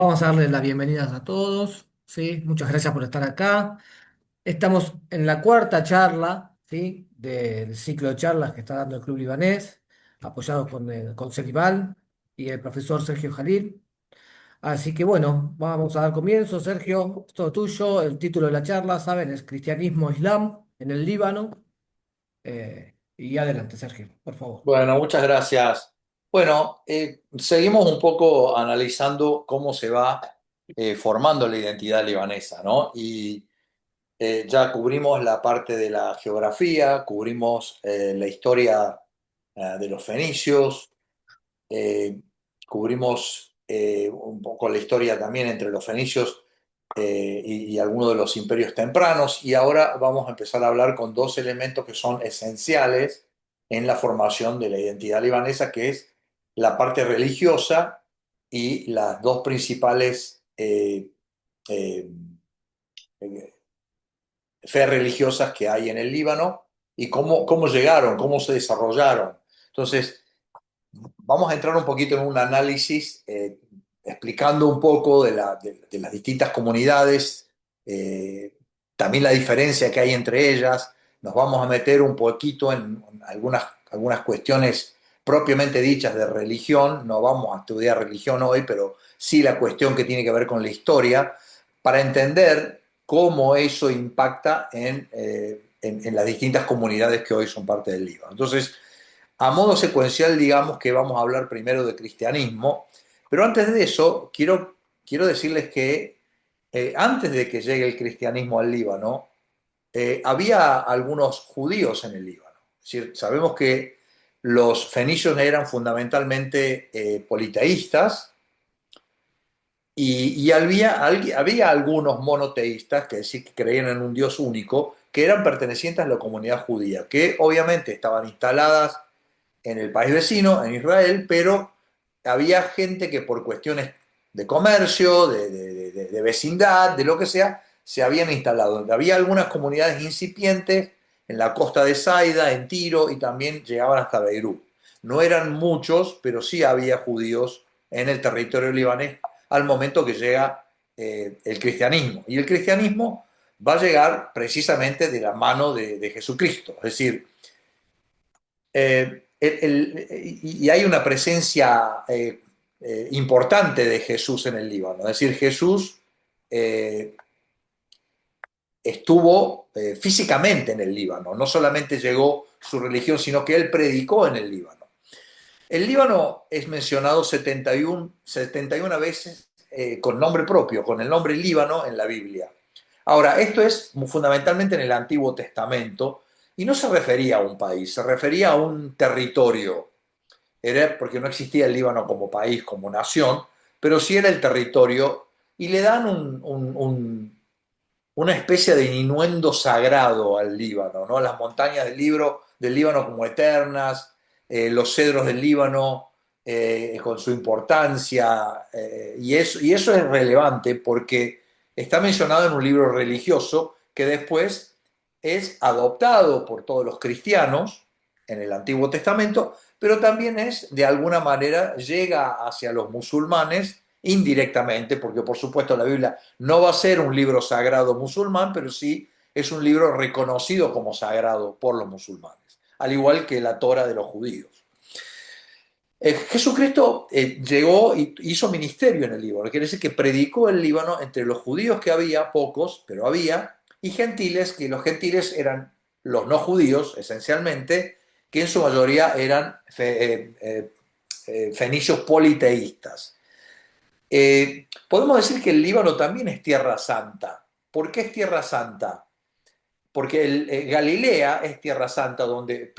Vamos a darle las bienvenidas a todos, ¿sí? Muchas gracias por estar acá. Estamos en la cuarta charla, ¿sí? Del ciclo de charlas que está dando el Club Libanés, apoyado con Ceibal y el profesor Sergio Jalil. Así que bueno, vamos a dar comienzo. Sergio, es todo tuyo. El título de la charla, ¿saben? Es Cristianismo e Islam en el Líbano. Y adelante, Sergio, por favor. Bueno, muchas gracias. Bueno, seguimos un poco analizando cómo se va formando la identidad libanesa, ¿no? Y ya cubrimos la parte de la geografía, cubrimos la historia de los fenicios, eh, cubrimos un poco la historia también entre los fenicios y algunos de los imperios tempranos, y ahora vamos a empezar a hablar con dos elementos que son esenciales en la formación de la identidad libanesa, que es la parte religiosa y las dos principales eh, fe religiosas que hay en el Líbano y cómo llegaron, cómo se desarrollaron. Entonces, vamos a entrar un poquito en un análisis explicando un poco de las distintas comunidades, eh, también la diferencia que hay entre ellas. Nos vamos a meter un poquito en algunas cuestiones propiamente dichas de religión. No vamos a estudiar religión hoy, pero sí la cuestión que tiene que ver con la historia, para entender cómo eso impacta en las distintas comunidades que hoy son parte del Líbano. Entonces, a modo secuencial, digamos que vamos a hablar primero de cristianismo, pero antes de eso, quiero decirles que antes de que llegue el cristianismo al Líbano, había algunos judíos en el Líbano. Es decir, sabemos que los fenicios eran fundamentalmente politeístas y había algunos monoteístas, que decir que creían en un Dios único, que eran pertenecientes a la comunidad judía, que obviamente estaban instaladas en el país vecino, en Israel, pero había gente que por cuestiones de comercio, de vecindad, de lo que sea, se habían instalado. Había algunas comunidades incipientes en la costa de Saida, en Tiro, y también llegaban hasta Beirut. No eran muchos, pero sí había judíos en el territorio libanés al momento que llega el cristianismo. Y el cristianismo va a llegar precisamente de la mano de Jesucristo. Es decir, y hay una presencia importante de Jesús en el Líbano. Es decir, Jesús eh, estuvo físicamente en el Líbano. No solamente llegó su religión, sino que él predicó en el Líbano. El Líbano es mencionado 71 veces con nombre propio, con el nombre Líbano en la Biblia. Ahora, esto es fundamentalmente en el Antiguo Testamento y no se refería a un país, se refería a un territorio. Era porque no existía el Líbano como país, como nación, pero sí era el territorio, y le dan una especie de inuendo sagrado al Líbano, ¿no? Las montañas del Líbano como eternas, los cedros del Líbano con su importancia, y eso es relevante porque está mencionado en un libro religioso que después es adoptado por todos los cristianos en el Antiguo Testamento, pero también es, de alguna manera, llega hacia los musulmanes indirectamente, porque por supuesto la Biblia no va a ser un libro sagrado musulmán, pero sí es un libro reconocido como sagrado por los musulmanes, al igual que la Torah de los judíos. Jesucristo llegó y hizo ministerio en el Líbano, quiere decir que predicó el Líbano entre los judíos, que había, pocos, pero había, y gentiles, que los gentiles eran los no judíos, esencialmente, que en su mayoría eran fenicios politeístas. Podemos decir que el Líbano también es tierra santa. ¿Por qué es tierra santa? Porque Galilea es tierra santa donde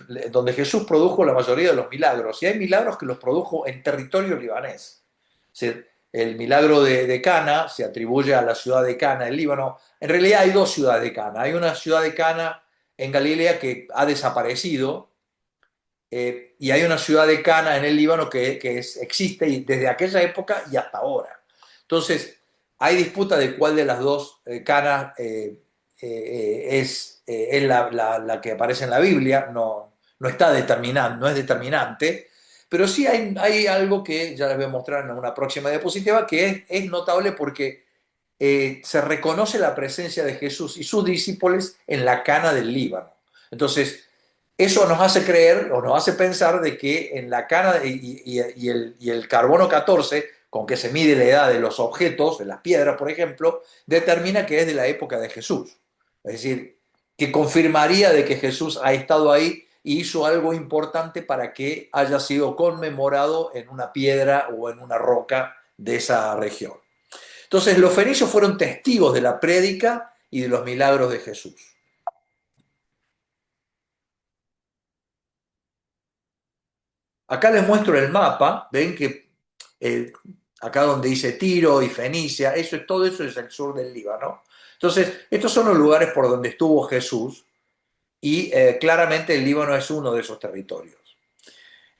Jesús produjo la mayoría de los milagros, y hay milagros que los produjo en territorio libanés. O sea, el milagro de Cana se atribuye a la ciudad de Cana, en Líbano. En realidad hay dos ciudades de Cana. Hay una ciudad de Cana en Galilea que ha desaparecido, y hay una ciudad de Cana en el Líbano que existe desde aquella época y hasta ahora. Entonces, hay disputa de cuál de las dos Canas es la que aparece en la Biblia. No, no está determinante, no es determinante, Pero sí hay algo que ya les voy a mostrar en una próxima diapositiva, que es notable porque se reconoce la presencia de Jesús y sus discípulos en la Cana del Líbano. Entonces, eso nos hace creer o nos hace pensar de que en la cana y el carbono 14, con que se mide la edad de los objetos, de las piedras, por ejemplo, determina que es de la época de Jesús. Es decir, que confirmaría de que Jesús ha estado ahí y hizo algo importante para que haya sido conmemorado en una piedra o en una roca de esa región. Entonces, los fenicios fueron testigos de la prédica y de los milagros de Jesús. Acá les muestro el mapa, ven que eh, acá donde dice Tiro y Fenicia, todo eso es el sur del Líbano. Entonces, estos son los lugares por donde estuvo Jesús y claramente el Líbano es uno de esos territorios.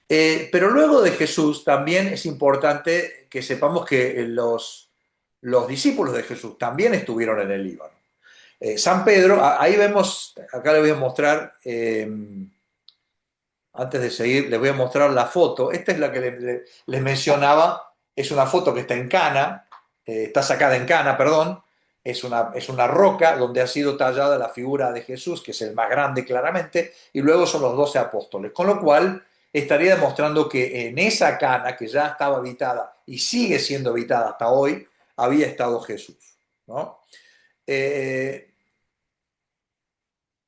Pero luego de Jesús también es importante que sepamos que los discípulos de Jesús también estuvieron en el Líbano. San Pedro, ahí vemos, acá les voy a mostrar, antes de seguir, les voy a mostrar la foto. Esta es la que les mencionaba, es una foto que está en Cana, está sacada en Cana, perdón, es una roca donde ha sido tallada la figura de Jesús, que es el más grande claramente, y luego son los 12 apóstoles, con lo cual estaría demostrando que en esa Cana, que ya estaba habitada y sigue siendo habitada hasta hoy, había estado Jesús, ¿no? Eh,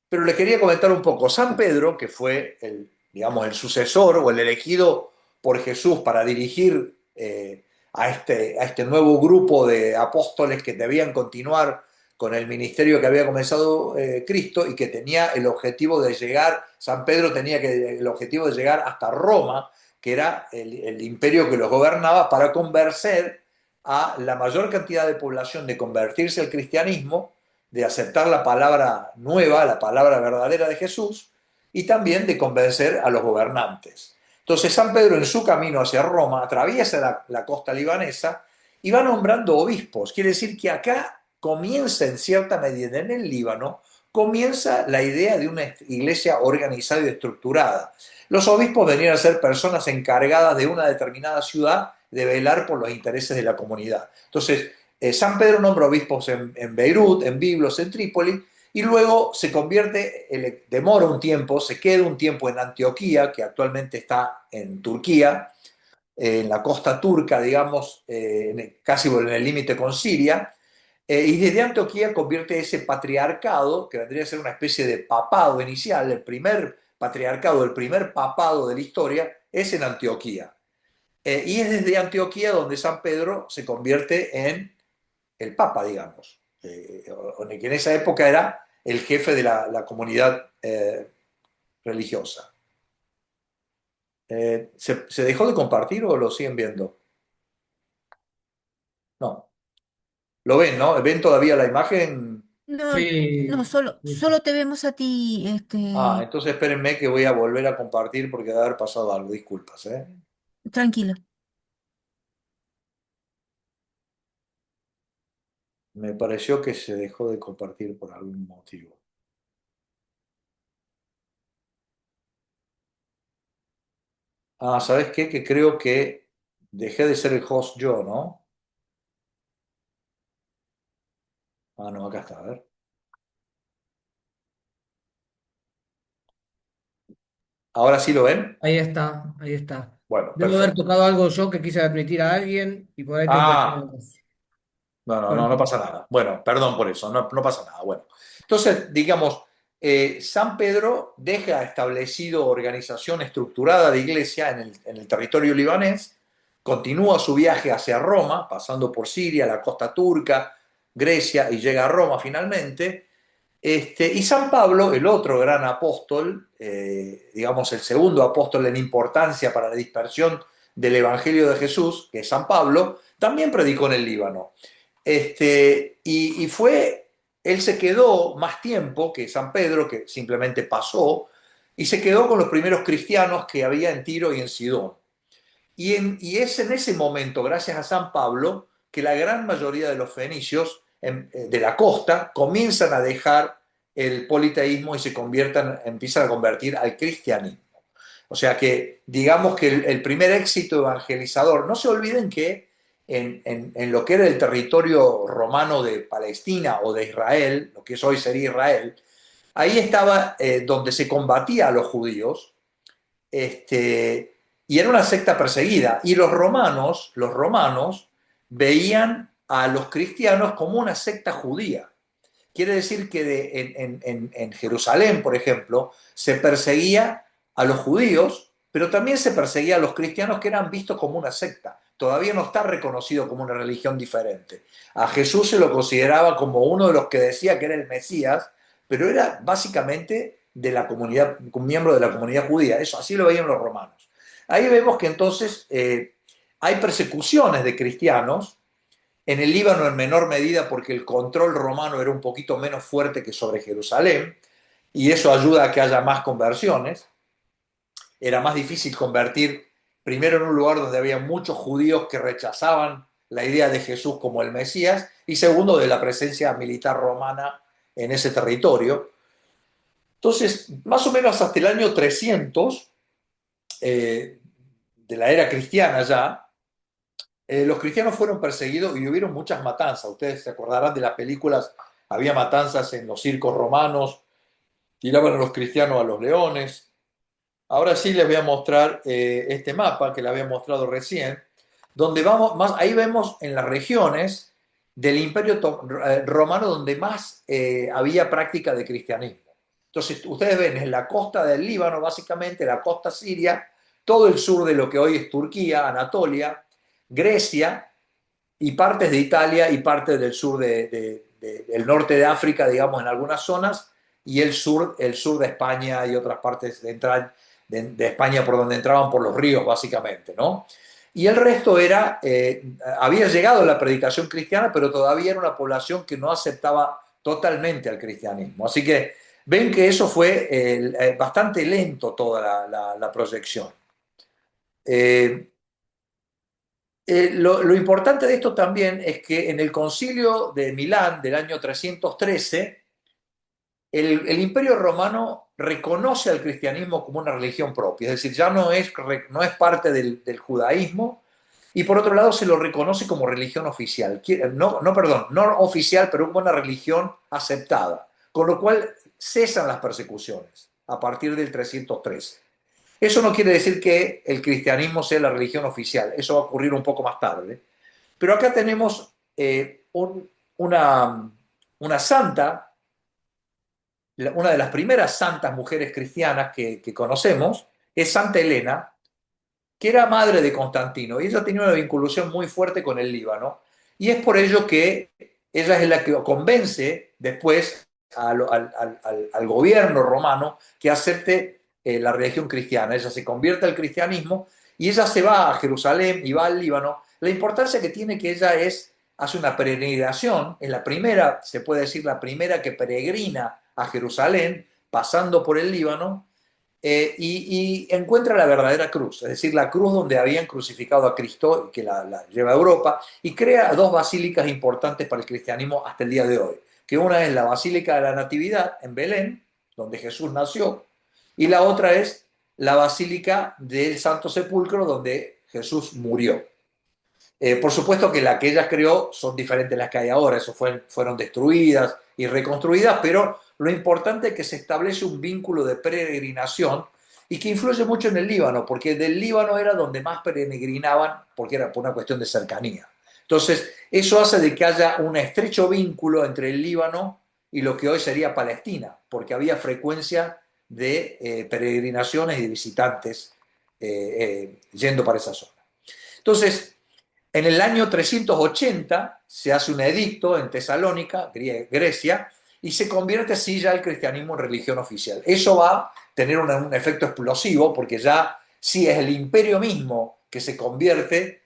pero le quería comentar un poco. San Pedro, que fue el, digamos, el sucesor o el elegido por Jesús para dirigir a este nuevo grupo de apóstoles que debían continuar con el ministerio que había comenzado Cristo y que tenía el objetivo de llegar, San Pedro tenía el objetivo de llegar hasta Roma, que era el imperio que los gobernaba, para convencer a la mayor cantidad de población de convertirse al cristianismo, de aceptar la palabra nueva, la palabra verdadera de Jesús, y también de convencer a los gobernantes. Entonces San Pedro en su camino hacia Roma atraviesa la costa libanesa y va nombrando obispos. Quiere decir que acá comienza en cierta medida en el Líbano, comienza la idea de una iglesia organizada y estructurada. Los obispos venían a ser personas encargadas de una determinada ciudad de velar por los intereses de la comunidad. Entonces, San Pedro nombra obispos en Beirut, en Biblos, en Trípoli, y luego se convierte, demora un tiempo, se queda un tiempo en Antioquía, que actualmente está en Turquía, en la costa turca, digamos, casi en el límite con Siria, y desde Antioquía convierte ese patriarcado, que vendría a ser una especie de papado inicial, el primer patriarcado, el primer papado de la historia, es en Antioquía. Y es desde Antioquía donde San Pedro se convierte en el Papa, digamos, que en esa época era el jefe de la comunidad religiosa. ¿Se dejó de compartir o lo siguen viendo? No. ¿Lo ven, no? ¿Ven todavía la imagen? No, no, Sí, solo te vemos a ti, Ah, entonces espérenme que voy a volver a compartir porque debe haber pasado algo. Disculpas, ¿eh? tranquilo. Me pareció que se dejó de compartir por algún motivo. Ah, ¿sabes qué? Que creo que dejé de ser el host yo, ¿no? Ah, no, acá está, a ver. ¿Ahora sí lo ven? ahí está, ahí está. Bueno, Debo haber perfecto. tocado algo yo que quise admitir a alguien y por ahí tengo que Ah, no Perdón. pasa nada. Bueno, perdón por eso, no pasa nada. Bueno, entonces, digamos, San Pedro deja establecido organización estructurada de iglesia en el territorio libanés, continúa su viaje hacia Roma, pasando por Siria, la costa turca, Grecia y llega a Roma finalmente. Y San Pablo, el otro gran apóstol, digamos el segundo apóstol en importancia para la dispersión del Evangelio de Jesús, que es San Pablo, también predicó en el Líbano. Y fue, él se quedó más tiempo que San Pedro, que simplemente pasó, y se quedó con los primeros cristianos que había en Tiro y en Sidón. Y es en ese momento, gracias a San Pablo, que la gran mayoría de los fenicios de la costa comienzan a dejar el politeísmo y empiezan a convertir al cristianismo. O sea que digamos que el primer éxito evangelizador, no se olviden que en lo que era el territorio romano de Palestina o de Israel, lo que hoy sería Israel, ahí estaba donde se combatía a los judíos, y era una secta perseguida. Y los romanos veían a los cristianos como una secta judía. Quiere decir que en Jerusalén, por ejemplo, se perseguía a los judíos, pero también se perseguía a los cristianos que eran vistos como una secta. Todavía no está reconocido como una religión diferente. A Jesús se lo consideraba como uno de los que decía que era el Mesías, pero era básicamente de la comunidad, un miembro de la comunidad judía. Eso así lo veían los romanos. Ahí vemos que entonces hay persecuciones de cristianos en el Líbano en menor medida porque el control romano era un poquito menos fuerte que sobre Jerusalén, y eso ayuda a que haya más conversiones. Era más difícil convertir primero en un lugar donde había muchos judíos que rechazaban la idea de Jesús como el Mesías, y segundo, de la presencia militar romana en ese territorio. Entonces, más o menos hasta el año 300 de la era cristiana ya, los cristianos fueron perseguidos y hubieron muchas matanzas. Ustedes se acordarán de las películas, había matanzas en los circos romanos, tiraban a los cristianos a los leones. Ahora sí les voy a mostrar este mapa que les había mostrado recién, donde vamos más, ahí vemos en las regiones del Imperio Romano donde más había práctica de cristianismo. Entonces, ustedes ven en la costa del Líbano, básicamente, la costa siria, todo el sur de lo que hoy es Turquía, Anatolia, Grecia y partes de Italia y partes del sur del norte de África, digamos, en algunas zonas, y el sur de España y otras partes de España por donde entraban por los ríos, básicamente, ¿no? Y el resto era, había llegado la predicación cristiana, pero todavía era una población que no aceptaba totalmente al cristianismo. Así que ven que eso fue bastante lento toda la proyección. Eh, lo importante de esto también es que en el concilio de Milán del año 313, el Imperio Romano reconoce al cristianismo como una religión propia, es decir, ya no es parte del judaísmo, y por otro lado se lo reconoce como religión oficial, perdón, no oficial, pero como una religión aceptada, con lo cual cesan las persecuciones a partir del 313. Eso no quiere decir que el cristianismo sea la religión oficial, eso va a ocurrir un poco más tarde. Pero acá tenemos una santa, una de las primeras santas mujeres cristianas que conocemos, es Santa Elena, que era madre de Constantino, y ella tenía una vinculación muy fuerte con el Líbano, y es por ello que ella es la que convence después al gobierno romano que acepte la religión cristiana. Ella se convierte al cristianismo y ella se va a Jerusalén y va al Líbano. La importancia que tiene que ella hace una peregrinación, en la primera, se puede decir la primera que peregrina a Jerusalén, pasando por el Líbano, y encuentra la verdadera cruz, es decir, la cruz donde habían crucificado a Cristo, que la lleva a Europa, y crea dos basílicas importantes para el cristianismo hasta el día de hoy, que una es la Basílica de la Natividad en Belén, donde Jesús nació, y la otra es la Basílica del Santo Sepulcro, donde Jesús murió. Por supuesto que las que ella creó son diferentes de las que hay ahora, eso fueron destruidas y reconstruidas, pero lo importante es que se establece un vínculo de peregrinación y que influye mucho en el Líbano, porque del Líbano era donde más peregrinaban, porque era por una cuestión de cercanía. Entonces, eso hace de que haya un estrecho vínculo entre el Líbano y lo que hoy sería Palestina, porque había frecuencia de peregrinaciones y de visitantes yendo para esa zona. Entonces, en el año 380 se hace un edicto en Tesalónica, Grecia, y se convierte así ya el cristianismo en religión oficial. Eso va a tener un efecto explosivo porque ya sí es el imperio mismo que se convierte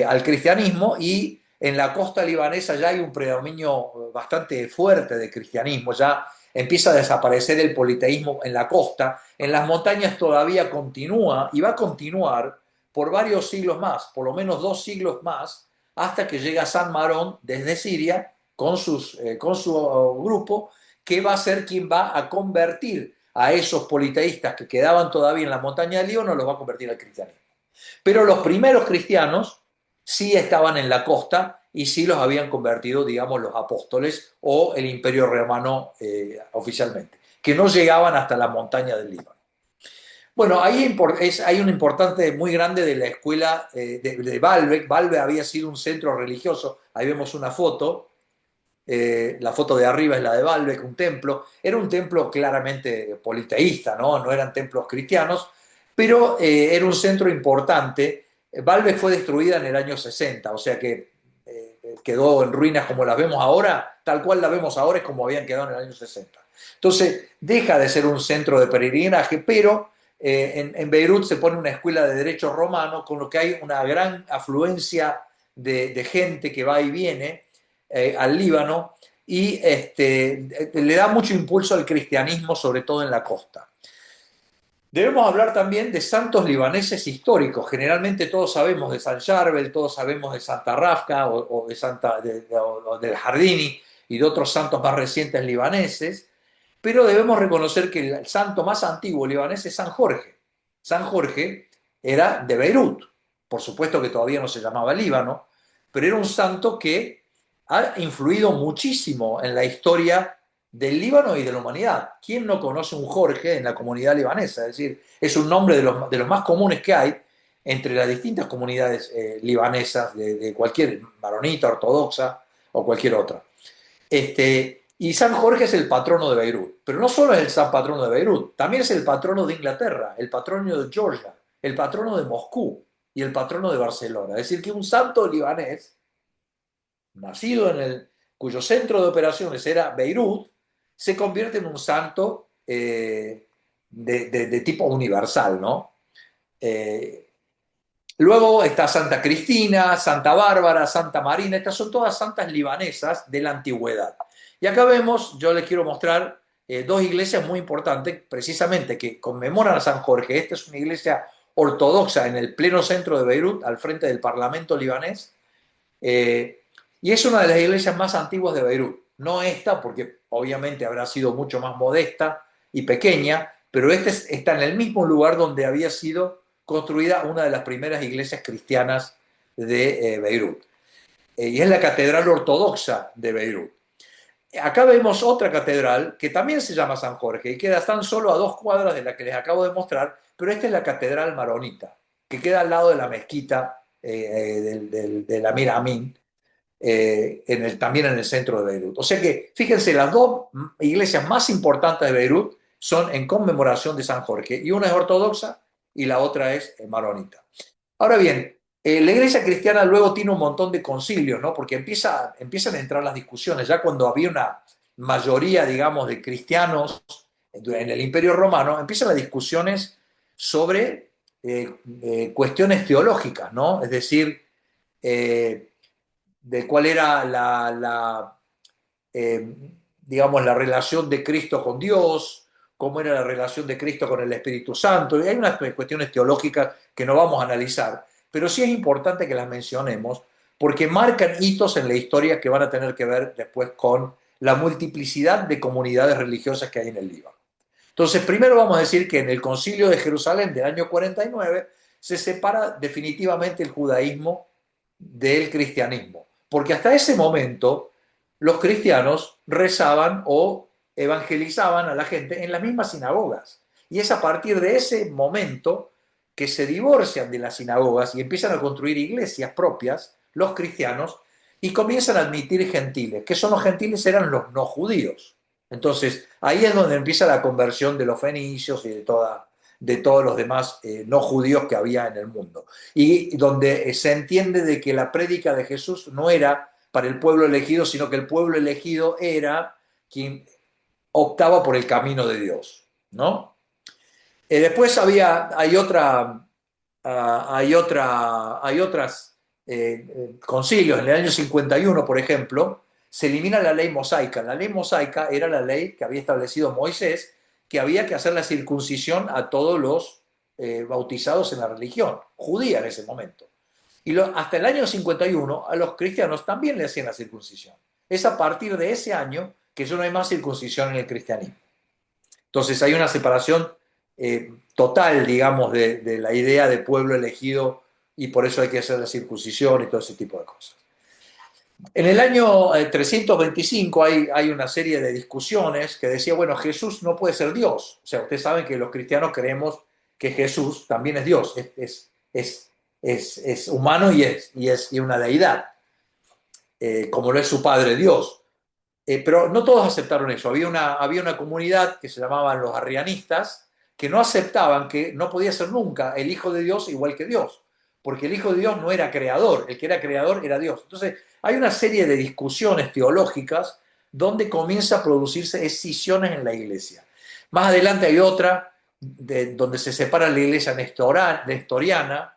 al cristianismo, y en la costa libanesa ya hay un predominio bastante fuerte de cristianismo, ya empieza a desaparecer el politeísmo en la costa, en las montañas todavía continúa y va a continuar por varios siglos más, por lo menos 2 siglos más, hasta que llega San Marón desde Siria con su grupo, que va a ser quien va a convertir a esos politeístas que quedaban todavía en la montaña del Líbano, los va a convertir al cristianismo. Pero los primeros cristianos sí estaban en la costa y sí los habían convertido, digamos, los apóstoles o el imperio romano oficialmente, que no llegaban hasta la montaña del Líbano. Bueno, ahí hay un importante muy grande de la escuela de Baalbek. Baalbek había sido un centro religioso. Ahí vemos una foto. La foto de arriba es la de Baalbek, un templo. Era un templo claramente politeísta, ¿no? No eran templos cristianos, pero era un centro importante. Baalbek fue destruida en el año 60, o sea que quedó en ruinas como las vemos ahora, tal cual la vemos ahora es como habían quedado en el año 60. Entonces deja de ser un centro de peregrinaje, pero en Beirut se pone una escuela de derecho romano, con lo que hay una gran afluencia de gente que va y viene al Líbano y le da mucho impulso al cristianismo, sobre todo en la costa. Debemos hablar también de santos libaneses históricos. Generalmente todos sabemos de San Charbel, todos sabemos de Santa Rafka o o del Jardini y de otros santos más recientes libaneses, pero debemos reconocer que el santo más antiguo libanés es San Jorge. San Jorge era de Beirut, por supuesto que todavía no se llamaba Líbano, pero era un santo que ha influido muchísimo en la historia del Líbano y de la humanidad. ¿Quién no conoce un Jorge en la comunidad libanesa? Es decir, es un nombre de los más comunes que hay entre las distintas comunidades libanesas, de cualquier maronita, ortodoxa o cualquier otra. Y San Jorge es el patrono de Beirut, pero no solo es el san patrono de Beirut, también es el patrono de Inglaterra, el patrono de Georgia, el patrono de Moscú y el patrono de Barcelona. Es decir, que un santo libanés, nacido cuyo centro de operaciones era Beirut, se convierte en un santo de tipo universal, ¿no? Eh, Luego está Santa Cristina, Santa Bárbara, Santa Marina, estas son todas santas libanesas de la antigüedad. Y acá vemos, yo les quiero mostrar dos iglesias muy importantes, precisamente que conmemoran a San Jorge. Esta es una iglesia ortodoxa en el pleno centro de Beirut, al frente del Parlamento libanés, eh, y es una de las iglesias más antiguas de Beirut. No esta, porque obviamente habrá sido mucho más modesta y pequeña, pero esta está en el mismo lugar donde había sido construida una de las primeras iglesias cristianas de Beirut. Y es la Catedral Ortodoxa de Beirut. Acá vemos otra catedral que también se llama San Jorge y queda tan solo a 2 cuadras de la que les acabo de mostrar, pero esta es la Catedral Maronita, que queda al lado de la mezquita del Amir Amin, también en el centro de Beirut. O sea que, fíjense, las dos iglesias más importantes de Beirut son en conmemoración de San Jorge, y una es ortodoxa y la otra es maronita. Ahora bien, la iglesia cristiana luego tiene un montón de concilios, ¿no? Porque empiezan a entrar las discusiones, ya cuando había una mayoría, digamos, de cristianos en el Imperio Romano, empiezan las discusiones sobre cuestiones teológicas, ¿no? Es decir, eh, de cuál era eh, digamos, la relación de Cristo con Dios, cómo era la relación de Cristo con el Espíritu Santo. Y hay unas cuestiones teológicas que no vamos a analizar, pero sí es importante que las mencionemos porque marcan hitos en la historia que van a tener que ver después con la multiplicidad de comunidades religiosas que hay en el Líbano. Entonces, primero vamos a decir que en el Concilio de Jerusalén del año 49 se separa definitivamente el judaísmo del cristianismo, porque hasta ese momento los cristianos rezaban o evangelizaban a la gente en las mismas sinagogas. Y es a partir de ese momento que se divorcian de las sinagogas y empiezan a construir iglesias propias, los cristianos, y comienzan a admitir gentiles. ¿Qué son los gentiles? Eran los no judíos. Entonces, ahí es donde empieza la conversión de los fenicios y de todos los demás no judíos que había en el mundo. Y donde se entiende de que la prédica de Jesús no era para el pueblo elegido, sino que el pueblo elegido era quien optaba por el camino de Dios, ¿no? Después hay otras concilios. En el año 51, por ejemplo, se elimina la ley mosaica. La ley mosaica era la ley que había establecido Moisés, que había que hacer la circuncisión a todos los bautizados en la religión judía en ese momento. Hasta el año 51 a los cristianos también le hacían la circuncisión. Es a partir de ese año que ya no hay más circuncisión en el cristianismo. Entonces hay una separación total, digamos, de la idea de pueblo elegido y por eso hay que hacer la circuncisión y todo ese tipo de cosas. En el año 325 hay una serie de discusiones que decía, bueno, Jesús no puede ser Dios. O sea, ustedes saben que los cristianos creemos que Jesús también es Dios, es humano y una deidad, como lo es su Padre Dios. Pero no todos aceptaron eso. Había una comunidad que se llamaban los arrianistas que no aceptaban que no podía ser nunca el Hijo de Dios igual que Dios, porque el Hijo de Dios no era creador, el que era creador era Dios. Entonces, hay una serie de discusiones teológicas donde comienza a producirse escisiones en la iglesia. Más adelante hay otra donde se separa la iglesia nestoriana,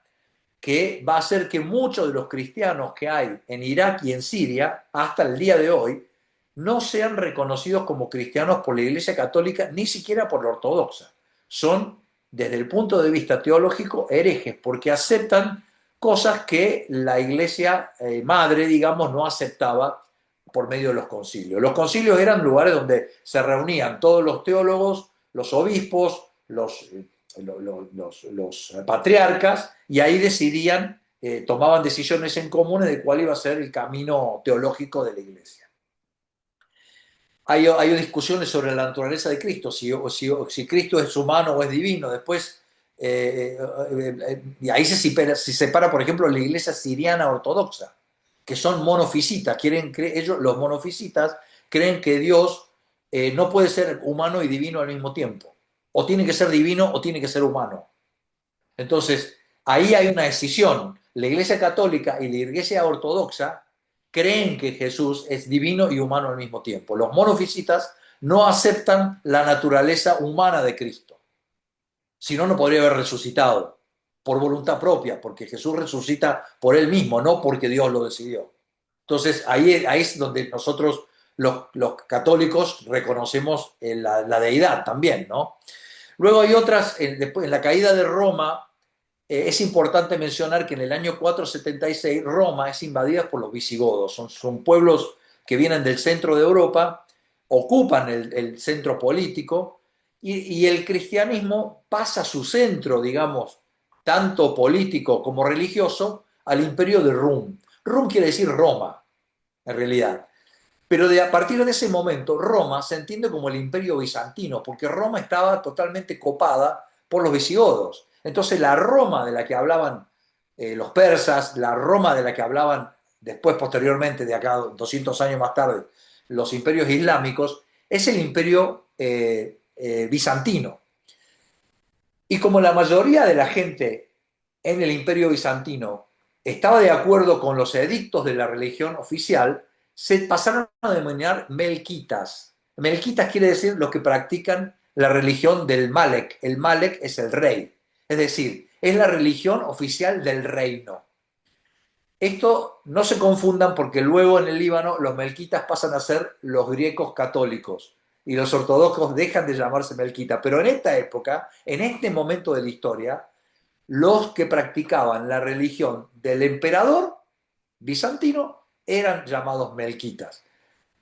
que va a hacer que muchos de los cristianos que hay en Irak y en Siria, hasta el día de hoy, no sean reconocidos como cristianos por la Iglesia Católica, ni siquiera por la ortodoxa. Son, desde el punto de vista teológico, herejes, porque aceptan cosas que la Iglesia madre, digamos, no aceptaba por medio de los concilios. Los concilios eran lugares donde se reunían todos los teólogos, los obispos, los patriarcas, y ahí decidían, tomaban decisiones en común de cuál iba a ser el camino teológico de la Iglesia. Hay discusiones sobre la naturaleza de Cristo, si Cristo es humano o es divino. Después, y ahí se separa, por ejemplo, la iglesia siriana ortodoxa, que son monofisitas. Ellos, los monofisitas, creen que Dios no puede ser humano y divino al mismo tiempo. O tiene que ser divino o tiene que ser humano. Entonces, ahí hay una decisión. La iglesia católica y la iglesia ortodoxa creen que Jesús es divino y humano al mismo tiempo. Los monofisitas no aceptan la naturaleza humana de Cristo. Si no, no podría haber resucitado por voluntad propia, porque Jesús resucita por él mismo, no porque Dios lo decidió. Entonces, ahí es donde nosotros, los católicos, reconocemos la deidad también, ¿no? Luego hay otras, después, en la caída de Roma, es importante mencionar que en el año 476 Roma es invadida por los visigodos. Son pueblos que vienen del centro de Europa, ocupan el centro político y el cristianismo pasa su centro, digamos, tanto político como religioso, al imperio de Rum. Rum quiere decir Roma, en realidad. Pero a partir de ese momento, Roma se entiende como el imperio bizantino, porque Roma estaba totalmente copada por los visigodos. Entonces la Roma de la que hablaban los persas, la Roma de la que hablaban después, posteriormente, de acá 200 años más tarde, los imperios islámicos, es el imperio bizantino. Y como la mayoría de la gente en el imperio bizantino estaba de acuerdo con los edictos de la religión oficial, se pasaron a denominar melquitas. Melquitas quiere decir los que practican la religión del Malek. El Malek es el rey. Es decir, es la religión oficial del reino. Esto no se confundan porque luego en el Líbano los melquitas pasan a ser los griegos católicos y los ortodoxos dejan de llamarse melquitas. Pero en esta época, en este momento de la historia, los que practicaban la religión del emperador bizantino eran llamados melquitas.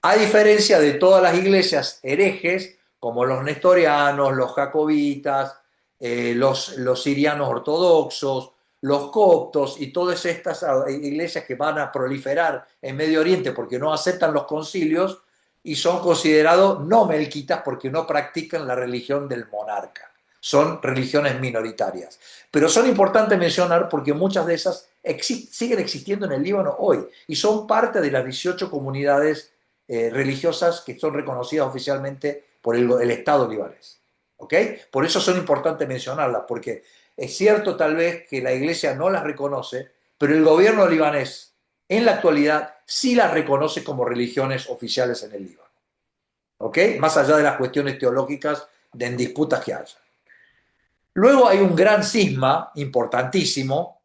A diferencia de todas las iglesias herejes, como los nestorianos, los jacobitas, los sirianos ortodoxos, los coptos y todas estas iglesias que van a proliferar en Medio Oriente porque no aceptan los concilios y son considerados no melquitas porque no practican la religión del monarca. Son religiones minoritarias. Pero son importantes mencionar porque muchas de esas siguen existiendo en el Líbano hoy y son parte de las 18 comunidades religiosas que son reconocidas oficialmente por el Estado libanés. ¿Ok? Por eso son importantes mencionarlas, porque es cierto tal vez que la iglesia no las reconoce, pero el gobierno libanés en la actualidad sí las reconoce como religiones oficiales en el Líbano. ¿Ok? Más allá de las cuestiones teológicas en disputas que haya. Luego hay un gran cisma importantísimo,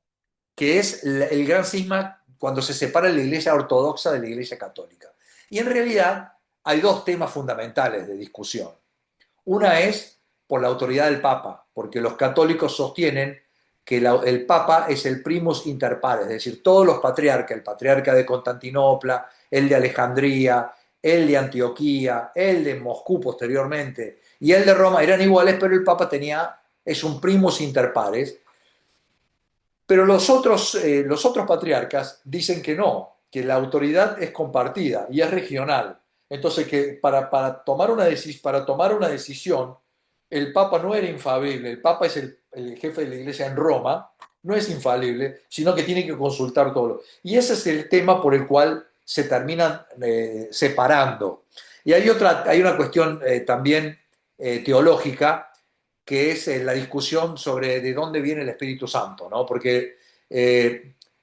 que es el gran cisma cuando se separa la iglesia ortodoxa de la iglesia católica. Y en realidad hay dos temas fundamentales de discusión. Una es por la autoridad del Papa, porque los católicos sostienen que el Papa es el primus inter pares, es decir, todos los patriarcas, el patriarca de Constantinopla, el de Alejandría, el de Antioquía, el de Moscú posteriormente y el de Roma eran iguales, pero el Papa es un primus inter pares. Pero los otros patriarcas dicen que no, que la autoridad es compartida y es regional. Entonces, que para tomar una decisión, el Papa no era infalible, el Papa es el jefe de la Iglesia en Roma, no es infalible, sino que tiene que consultar todo. Y ese es el tema por el cual se terminan separando. Y hay una cuestión también teológica, que es la discusión sobre de dónde viene el Espíritu Santo, ¿no? Porque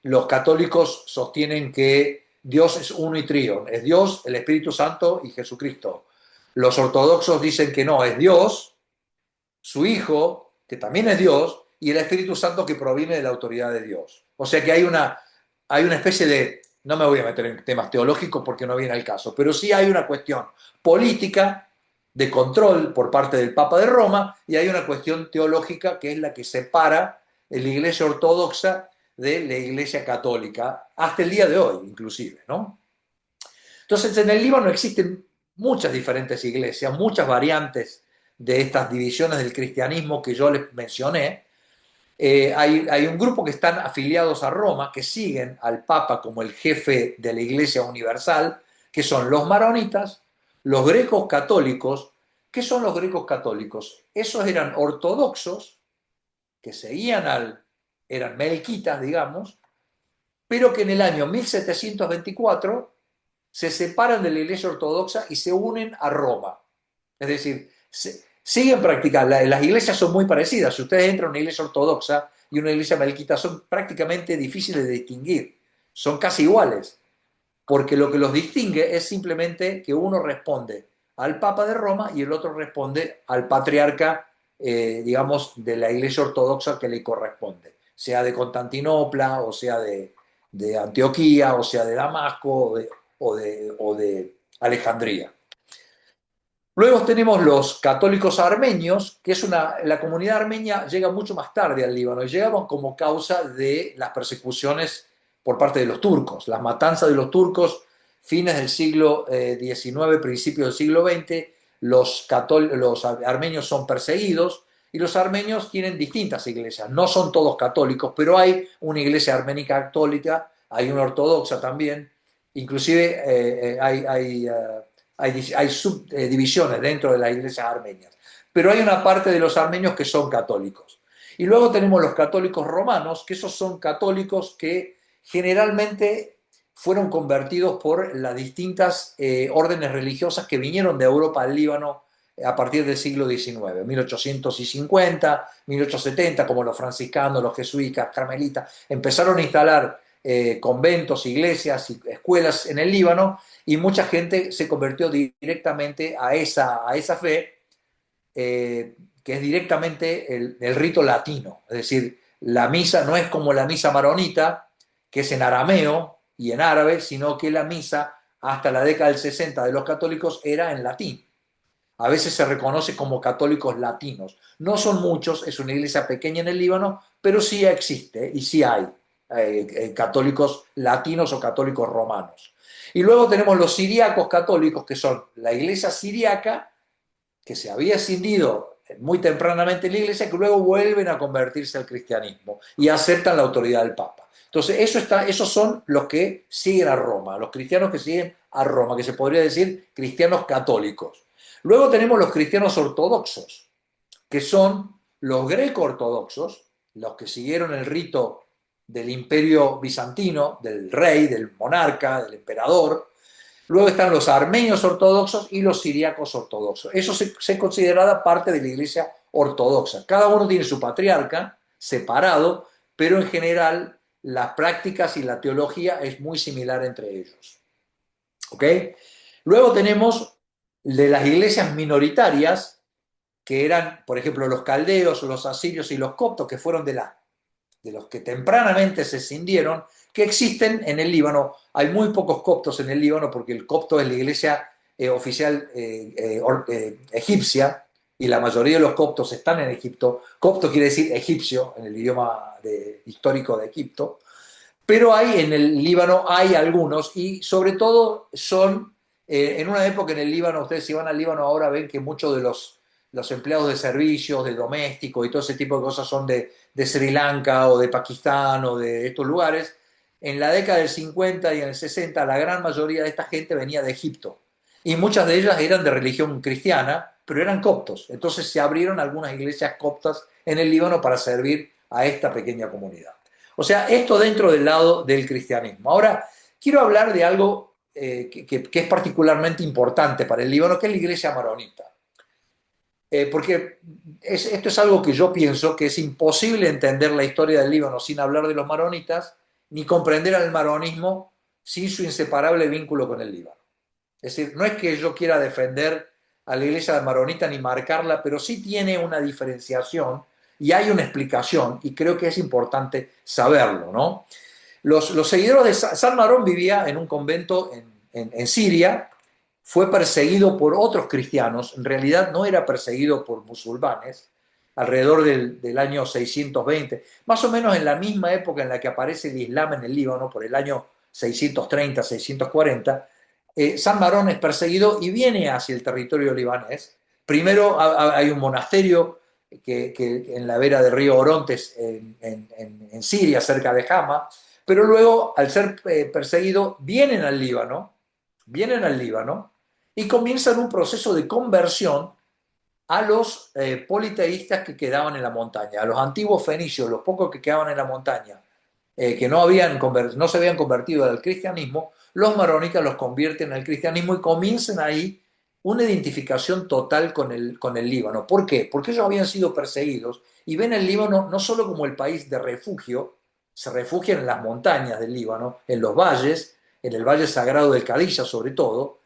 los católicos sostienen que Dios es uno y trío, es Dios, el Espíritu Santo y Jesucristo. Los ortodoxos dicen que no, es Dios, su Hijo, que también es Dios, y el Espíritu Santo que proviene de la autoridad de Dios. O sea que hay una especie de, no me voy a meter en temas teológicos porque no viene al caso, pero sí hay una cuestión política de control por parte del Papa de Roma y hay una cuestión teológica que es la que separa la Iglesia ortodoxa de la Iglesia católica, hasta el día de hoy inclusive, ¿no? Entonces en el Líbano existen muchas diferentes iglesias, muchas variantes de estas divisiones del cristianismo que yo les mencioné. Hay un grupo que están afiliados a Roma, que siguen al Papa como el jefe de la Iglesia Universal, que son los maronitas, los grecos católicos. ¿Qué son los grecos católicos? Esos eran ortodoxos, que eran melquitas, digamos, pero que en el año 1724 se separan de la Iglesia Ortodoxa y se unen a Roma. Es decir, siguen practicando. Las iglesias son muy parecidas. Si ustedes entran a una iglesia ortodoxa y una iglesia melquita, son prácticamente difíciles de distinguir. Son casi iguales, porque lo que los distingue es simplemente que uno responde al Papa de Roma y el otro responde al patriarca, digamos, de la iglesia ortodoxa que le corresponde, sea de Constantinopla, o sea de Antioquía, o sea de Damasco, o de Alejandría. Luego tenemos los católicos armenios, que la comunidad armenia llega mucho más tarde al Líbano y llegaban como causa de las persecuciones por parte de los turcos, las matanzas de los turcos, fines del siglo XIX, principios del siglo XX, los armenios son perseguidos y los armenios tienen distintas iglesias, no son todos católicos, pero hay una iglesia arménica católica, hay una ortodoxa también, inclusive hay subdivisiones dentro de las iglesias armenias, pero hay una parte de los armenios que son católicos. Y luego tenemos los católicos romanos, que esos son católicos que generalmente fueron convertidos por las distintas órdenes religiosas que vinieron de Europa al Líbano a partir del siglo XIX, 1850, 1870, como los franciscanos, los jesuitas, carmelitas, empezaron a instalar conventos, iglesias y escuelas en el Líbano y mucha gente se convirtió directamente a esa fe, que es directamente el rito latino. Es decir, la misa no es como la misa maronita, que es en arameo y en árabe, sino que la misa hasta la década del 60 de los católicos era en latín. A veces se reconoce como católicos latinos. No son muchos, es una iglesia pequeña en el Líbano, pero sí existe y sí hay católicos latinos o católicos romanos. Y luego tenemos los siriacos católicos, que son la iglesia siriaca, que se había escindido muy tempranamente en la iglesia, que luego vuelven a convertirse al cristianismo y aceptan la autoridad del Papa. Entonces, esos son los que siguen a Roma, los cristianos que siguen a Roma, que se podría decir cristianos católicos. Luego tenemos los cristianos ortodoxos, que son los greco-ortodoxos, los que siguieron el rito del imperio bizantino, del rey, del monarca, del emperador. Luego están los armenios ortodoxos y los siriacos ortodoxos. Eso se considera parte de la iglesia ortodoxa. Cada uno tiene su patriarca separado, pero en general las prácticas y la teología es muy similar entre ellos. ¿Ok? Luego tenemos de las iglesias minoritarias, que eran, por ejemplo, los caldeos, los asirios y los coptos, que fueron de los que tempranamente se escindieron, que existen en el Líbano. Hay muy pocos coptos en el Líbano porque el copto es la iglesia oficial egipcia y la mayoría de los coptos están en Egipto. Copto quiere decir egipcio en el idioma histórico de Egipto. Pero en el Líbano hay algunos y sobre todo son En una época en el Líbano, ustedes si van al Líbano ahora ven que muchos de los empleados de servicios, de domésticos y todo ese tipo de cosas son de Sri Lanka o de Pakistán o de estos lugares. En la década del 50 y en el 60 la gran mayoría de esta gente venía de Egipto y muchas de ellas eran de religión cristiana, pero eran coptos. Entonces se abrieron algunas iglesias coptas en el Líbano para servir a esta pequeña comunidad. O sea, esto dentro del lado del cristianismo. Ahora, quiero hablar de algo que es particularmente importante para el Líbano, que es la iglesia maronita. Porque esto es algo que yo pienso que es imposible entender la historia del Líbano sin hablar de los maronitas, ni comprender al maronismo sin su inseparable vínculo con el Líbano. Es decir, no es que yo quiera defender a la iglesia maronita ni marcarla, pero sí tiene una diferenciación y hay una explicación, y creo que es importante saberlo, ¿no? Los seguidores de San Marón vivía en un convento en Siria, fue perseguido por otros cristianos, en realidad no era perseguido por musulmanes, alrededor del año 620, más o menos en la misma época en la que aparece el Islam en el Líbano, por el año 630, 640, San Marón es perseguido y viene hacia el territorio libanés. Primero hay un monasterio que en la vera del río Orontes, en Siria, cerca de Hama, pero luego, al ser perseguido, vienen al Líbano y comienzan un proceso de conversión a los politeístas que quedaban en la montaña, a los antiguos fenicios, los pocos que quedaban en la montaña, que no se habían convertido al cristianismo, los maronitas los convierten al cristianismo y comienzan ahí una identificación total con el Líbano. ¿Por qué? Porque ellos habían sido perseguidos y ven el Líbano no solo como el país de refugio, se refugian en las montañas del Líbano, en los valles, en el Valle Sagrado del Kadisha sobre todo,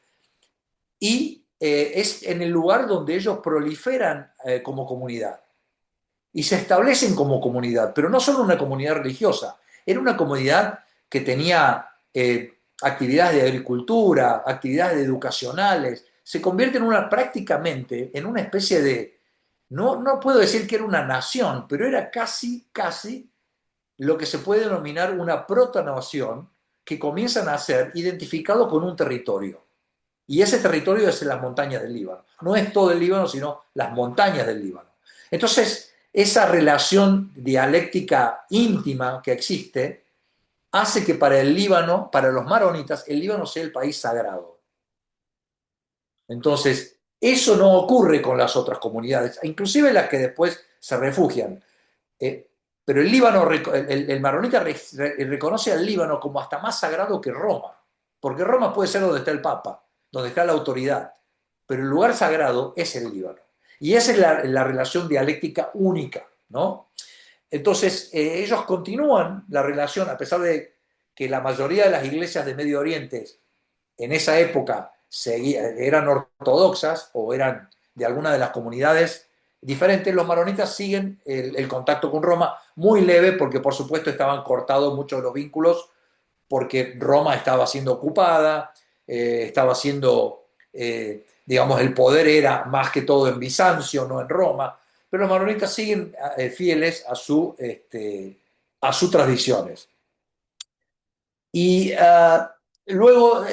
y es en el lugar donde ellos proliferan como comunidad y se establecen como comunidad, pero no solo una comunidad religiosa, era una comunidad que tenía actividades de agricultura, actividades educacionales, se convierte prácticamente en una especie de, no puedo decir que era una nación, pero era casi lo que se puede denominar una protonación que comienzan a ser identificado con un territorio. Y ese territorio es en las montañas del Líbano. No es todo el Líbano, sino las montañas del Líbano. Entonces, esa relación dialéctica íntima que existe hace que para el Líbano, para los maronitas, el Líbano sea el país sagrado. Entonces, eso no ocurre con las otras comunidades, inclusive las que después se refugian. Eh, pero el Líbano, el maronita reconoce al Líbano como hasta más sagrado que Roma, porque Roma puede ser donde está el Papa, donde está la autoridad, pero el lugar sagrado es el Líbano. Y esa es la relación dialéctica única, ¿no? Entonces, ellos continúan la relación, a pesar de que la mayoría de las iglesias de Medio Oriente en esa época eran ortodoxas o eran de alguna de las comunidades diferentes, los maronitas siguen el contacto con Roma muy leve porque por supuesto estaban cortados muchos de los vínculos porque Roma estaba siendo ocupada, estaba siendo, digamos, el poder era más que todo en Bizancio, no en Roma, pero los maronitas siguen fieles a sus tradiciones. Y luego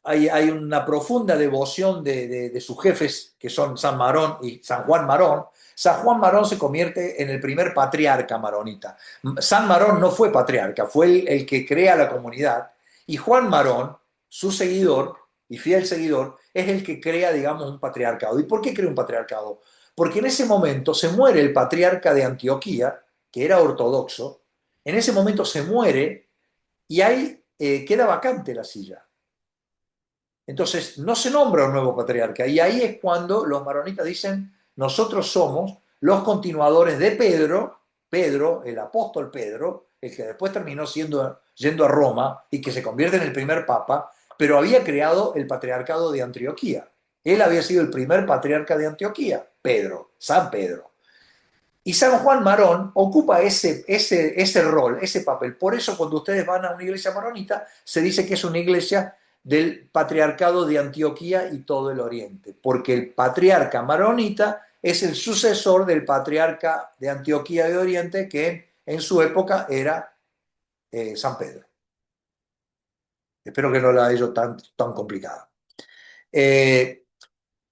hay una profunda devoción de sus jefes, que son San Marón y San Juan Marón. San Juan Marón se convierte en el primer patriarca maronita. San Marón no fue patriarca, fue el que crea la comunidad. Y Juan Marón, su seguidor y fiel seguidor, es el que crea, digamos, un patriarcado. ¿Y por qué crea un patriarcado? Porque en ese momento se muere el patriarca de Antioquía, que era ortodoxo. En ese momento se muere y ahí queda vacante la silla. Entonces no se nombra un nuevo patriarca y ahí es cuando los maronitas dicen, nosotros somos los continuadores de Pedro, el apóstol Pedro, el que después terminó yendo a Roma y que se convierte en el primer papa, pero había creado el patriarcado de Antioquía. Él había sido el primer patriarca de Antioquía, Pedro, San Pedro. Y San Juan Marón ocupa ese rol, ese papel. Por eso cuando ustedes van a una iglesia maronita, se dice que es una iglesia del patriarcado de Antioquía y todo el oriente, porque el patriarca maronita es el sucesor del patriarca de Antioquía de Oriente, que en su época era San Pedro. Espero que no la haya hecho tan complicada. Eh,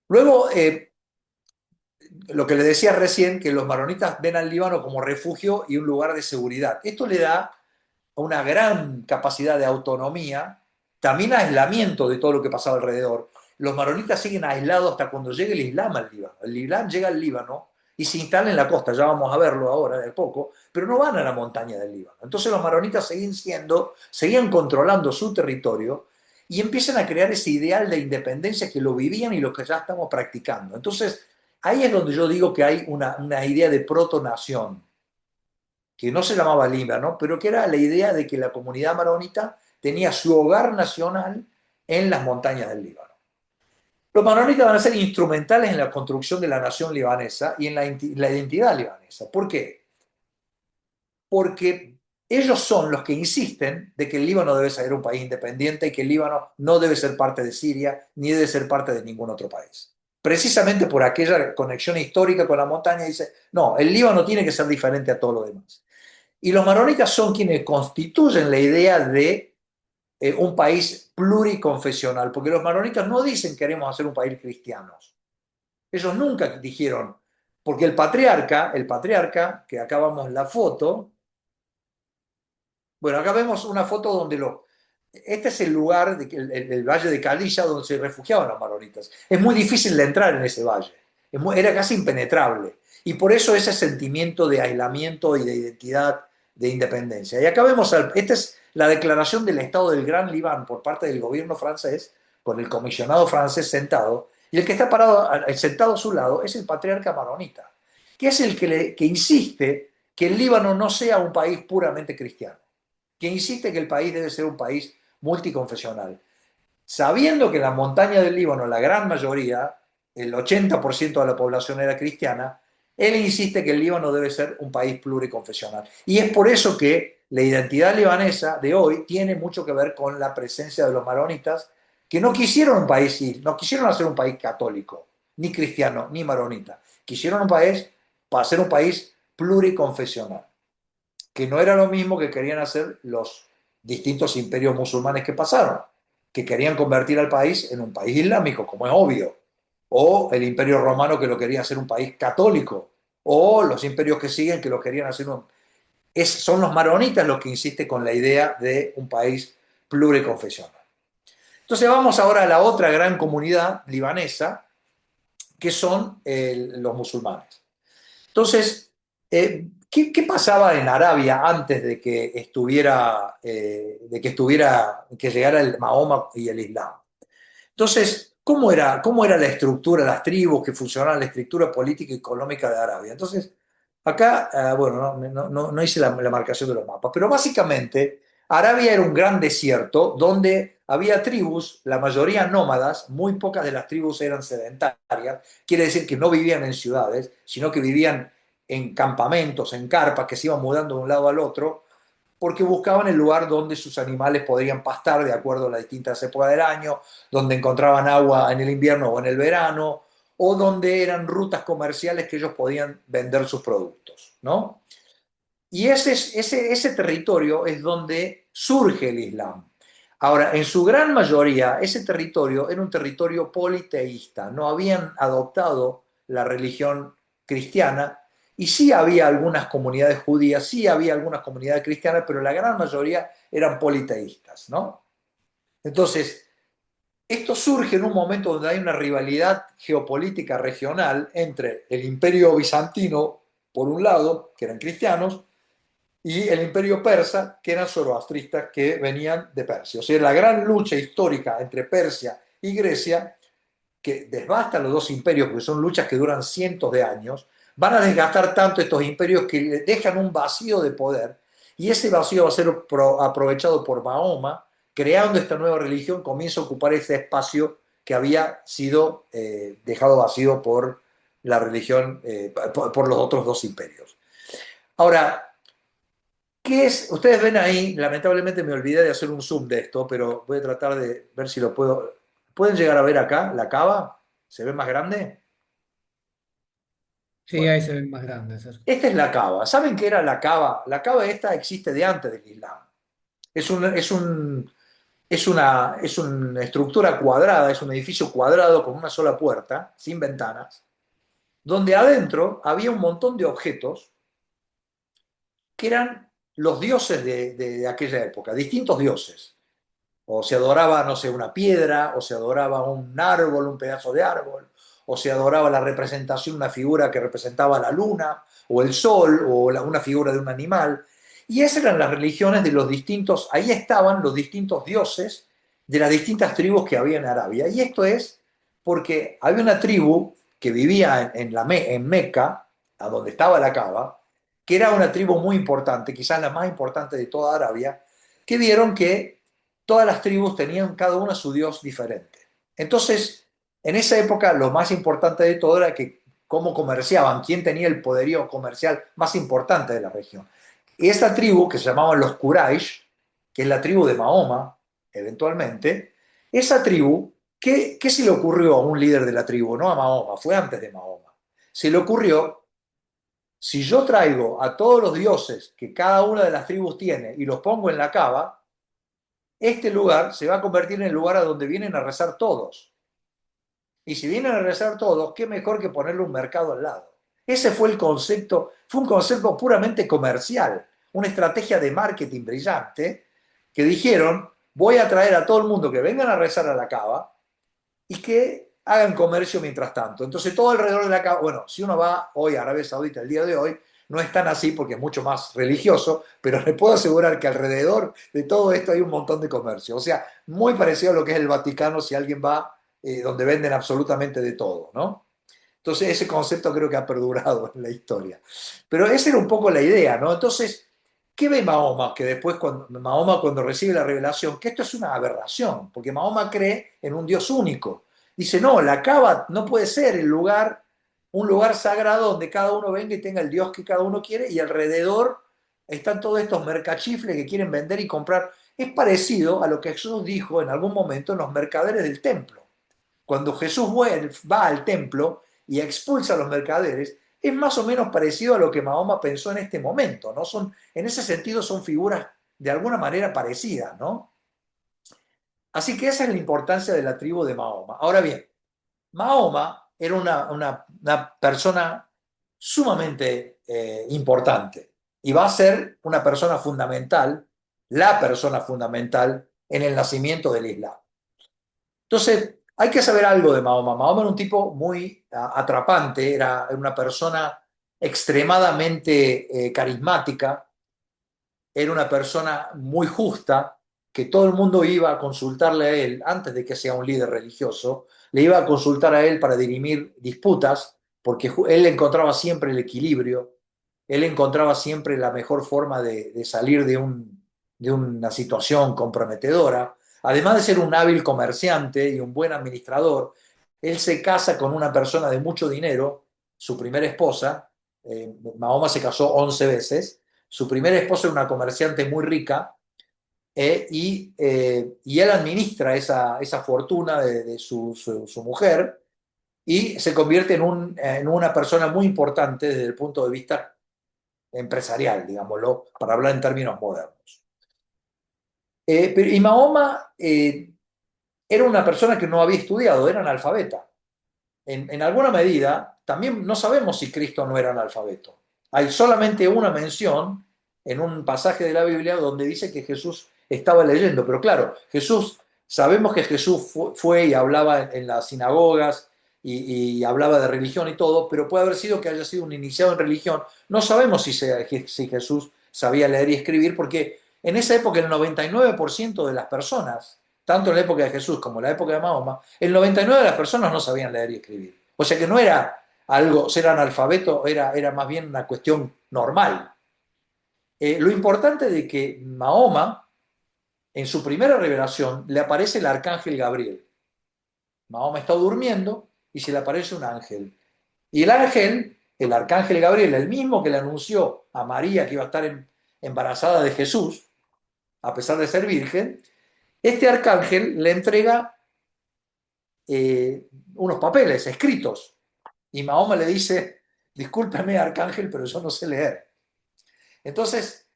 luego, lo que le decía recién, que los maronitas ven al Líbano como refugio y un lugar de seguridad. Esto le da una gran capacidad de autonomía, también aislamiento de todo lo que pasaba alrededor. Los maronitas siguen aislados hasta cuando llegue el Islam al Líbano. El Islam llega al Líbano y se instala en la costa, ya vamos a verlo ahora de poco, pero no van a la montaña del Líbano. Entonces los maronitas seguían controlando su territorio y empiezan a crear ese ideal de independencia que lo vivían y lo que ya estamos practicando. Entonces ahí es donde yo digo que hay una idea de protonación que no se llamaba Líbano, pero que era la idea de que la comunidad maronita tenía su hogar nacional en las montañas del Líbano. Los maronitas van a ser instrumentales en la construcción de la nación libanesa y en la identidad libanesa. ¿Por qué? Porque ellos son los que insisten de que el Líbano debe ser un país independiente y que el Líbano no debe ser parte de Siria ni debe ser parte de ningún otro país. Precisamente por aquella conexión histórica con la montaña, dice, no, el Líbano tiene que ser diferente a todo lo demás. Y los maronitas son quienes constituyen la idea de un país pluriconfesional, porque los maronitas no dicen queremos hacer un país cristiano. Ellos nunca dijeron, porque el patriarca, que acá vamos la foto, bueno, acá vemos una foto donde este es el lugar, el valle de Calilla, donde se refugiaban los maronitas. Es muy difícil de entrar en ese valle, era casi impenetrable. Y por eso ese sentimiento de aislamiento y de identidad, de independencia. Y acá vemos, esta es la declaración del Estado del Gran Líbano por parte del gobierno francés, con el comisionado francés sentado, y el que está sentado a su lado es el patriarca maronita, que es el que insiste que el Líbano no sea un país puramente cristiano, que insiste que el país debe ser un país multiconfesional, sabiendo que en la montaña del Líbano la gran mayoría, el 80% de la población era cristiana. Él insiste que el Líbano debe ser un país pluriconfesional. Y es por eso que la identidad libanesa de hoy tiene mucho que ver con la presencia de los maronitas, que no quisieron no quisieron hacer un país católico, ni cristiano, ni maronita. Quisieron un país para ser un país pluriconfesional, que no era lo mismo que querían hacer los distintos imperios musulmanes que pasaron, que querían convertir al país en un país islámico, como es obvio, o el imperio romano que lo quería hacer un país católico, o los imperios que siguen que lo querían hacer son los maronitas los que insisten con la idea de un país pluriconfesional. Entonces vamos ahora a la otra gran comunidad libanesa, que son los musulmanes. Entonces, ¿qué pasaba en Arabia antes de que que llegara el Mahoma y el Islam? Entonces, ¿cómo era la estructura, las tribus que funcionaban, la estructura política y económica de Arabia? Entonces, acá, bueno, no hice la marcación de los mapas, pero básicamente Arabia era un gran desierto donde había tribus, la mayoría nómadas, muy pocas de las tribus eran sedentarias, quiere decir que no vivían en ciudades, sino que vivían en campamentos, en carpas, que se iban mudando de un lado al otro, porque buscaban el lugar donde sus animales podrían pastar de acuerdo a las distintas épocas del año, donde encontraban agua en el invierno o en el verano, o donde eran rutas comerciales que ellos podían vender sus productos, ¿no? Y ese territorio es donde surge el Islam. Ahora, en su gran mayoría, ese territorio era un territorio politeísta, no habían adoptado la religión cristiana, y sí había algunas comunidades judías, sí había algunas comunidades cristianas, pero la gran mayoría eran politeístas, ¿no? Entonces, esto surge en un momento donde hay una rivalidad geopolítica regional entre el imperio bizantino, por un lado, que eran cristianos, y el imperio persa, que eran zoroastristas que venían de Persia. O sea, la gran lucha histórica entre Persia y Grecia, que desbasta los dos imperios, porque son luchas que duran cientos de años, van a desgastar tanto estos imperios que dejan un vacío de poder, y ese vacío va a ser aprovechado por Mahoma, creando esta nueva religión, comienza a ocupar ese espacio que había sido dejado vacío por la religión, por los otros dos imperios. Ahora, ¿qué es? Ustedes ven ahí, lamentablemente me olvidé de hacer un zoom de esto, pero voy a tratar de ver si lo puedo. ¿Pueden llegar a ver acá la cava? ¿Se ve más grande? Sí, Bueno, ahí se ven más grandes. esta es la cava. ¿Saben qué era la cava? La cava esta existe de antes del Islam. Es un es una estructura cuadrada, es un edificio cuadrado con una sola puerta, sin ventanas, donde adentro había un montón de objetos que eran los dioses de aquella época, distintos dioses. O se adoraba, no sé, una piedra, o se adoraba un árbol, un pedazo de árbol, o se adoraba la representación, una figura que representaba la luna, o el sol, o una figura de un animal. Y esas eran las religiones de los distintos, ahí estaban los distintos dioses de las distintas tribus que había en Arabia. Y esto es porque había una tribu que vivía en Meca, a donde estaba la Cava, que era una tribu muy importante, quizás la más importante de toda Arabia, que vieron que todas las tribus tenían cada una su dios diferente. Entonces, en esa época lo más importante de todo era que cómo comerciaban, quién tenía el poderío comercial más importante de la región. Y esta tribu, que se llamaban los Quraysh, que es la tribu de Mahoma, eventualmente, esa tribu, ¿qué se le ocurrió a un líder de la tribu? No a Mahoma, fue antes de Mahoma. Se le ocurrió, si yo traigo a todos los dioses que cada una de las tribus tiene y los pongo en la cava, este lugar se va a convertir en el lugar a donde vienen a rezar todos. Y si vienen a rezar todos, qué mejor que ponerle un mercado al lado. Ese fue el concepto, fue un concepto puramente comercial, una estrategia de marketing brillante, que dijeron, voy a traer a todo el mundo que vengan a rezar a la cava y que hagan comercio mientras tanto. Entonces todo alrededor de la cava, bueno, si uno va hoy a Arabia Saudita el día de hoy, no es tan así porque es mucho más religioso, pero les puedo asegurar que alrededor de todo esto hay un montón de comercio. O sea, muy parecido a lo que es el Vaticano si alguien va donde venden absolutamente de todo, ¿no? Entonces ese concepto creo que ha perdurado en la historia. Pero esa era un poco la idea, ¿no? Entonces, ¿qué ve Mahoma? Que después Mahoma cuando recibe la revelación, que esto es una aberración, porque Mahoma cree en un Dios único. Dice, no, la Kaaba no puede ser el lugar, un lugar sagrado donde cada uno venga y tenga el Dios que cada uno quiere y alrededor están todos estos mercachifles que quieren vender y comprar. Es parecido a lo que Jesús dijo en algún momento en los mercaderes del templo. Cuando Jesús va al templo y expulsa a los mercaderes, es más o menos parecido a lo que Mahoma pensó en este momento, ¿no? En ese sentido son figuras de alguna manera parecidas, ¿no? Así que esa es la importancia de la tribu de Mahoma. Ahora bien, Mahoma era una persona sumamente importante y va a ser una persona fundamental, la persona fundamental en el nacimiento del Islam. Entonces, hay que saber algo de Mahoma. Mahoma era un tipo muy atrapante, era una persona extremadamente carismática, era una persona muy justa, que todo el mundo iba a consultarle a él antes de que sea un líder religioso, le iba a consultar a él para dirimir disputas, porque él encontraba siempre el equilibrio, él encontraba siempre la mejor forma de salir de una situación comprometedora. Además de ser un hábil comerciante y un buen administrador, él se casa con una persona de mucho dinero, su primera esposa. Mahoma se casó 11 veces. Su primera esposa era una comerciante muy rica y él administra esa fortuna de su mujer y se convierte en una persona muy importante desde el punto de vista empresarial, digámoslo, para hablar en términos modernos. Y Mahoma era una persona que no había estudiado, era analfabeta. En alguna medida, también no sabemos si Cristo no era analfabeto. Hay solamente una mención en un pasaje de la Biblia donde dice que Jesús estaba leyendo, pero claro, sabemos que Jesús fue y hablaba en las sinagogas y hablaba de religión y todo, pero puede haber sido que haya sido un iniciado en religión. No sabemos si Jesús sabía leer y escribir, porque en esa época el 99% de las personas, tanto en la época de Jesús como en la época de Mahoma, el 99% de las personas no sabían leer y escribir. O sea que no era algo, ser analfabeto era más bien una cuestión normal. Lo importante de que Mahoma, en su primera revelación, le aparece el arcángel Gabriel. Mahoma está durmiendo y se le aparece un ángel. Y el ángel, el arcángel Gabriel, el mismo que le anunció a María que iba a estar embarazada de Jesús, a pesar de ser virgen, este arcángel le entrega unos papeles escritos. Y Mahoma le dice, discúlpeme arcángel, pero yo no sé leer. Entonces,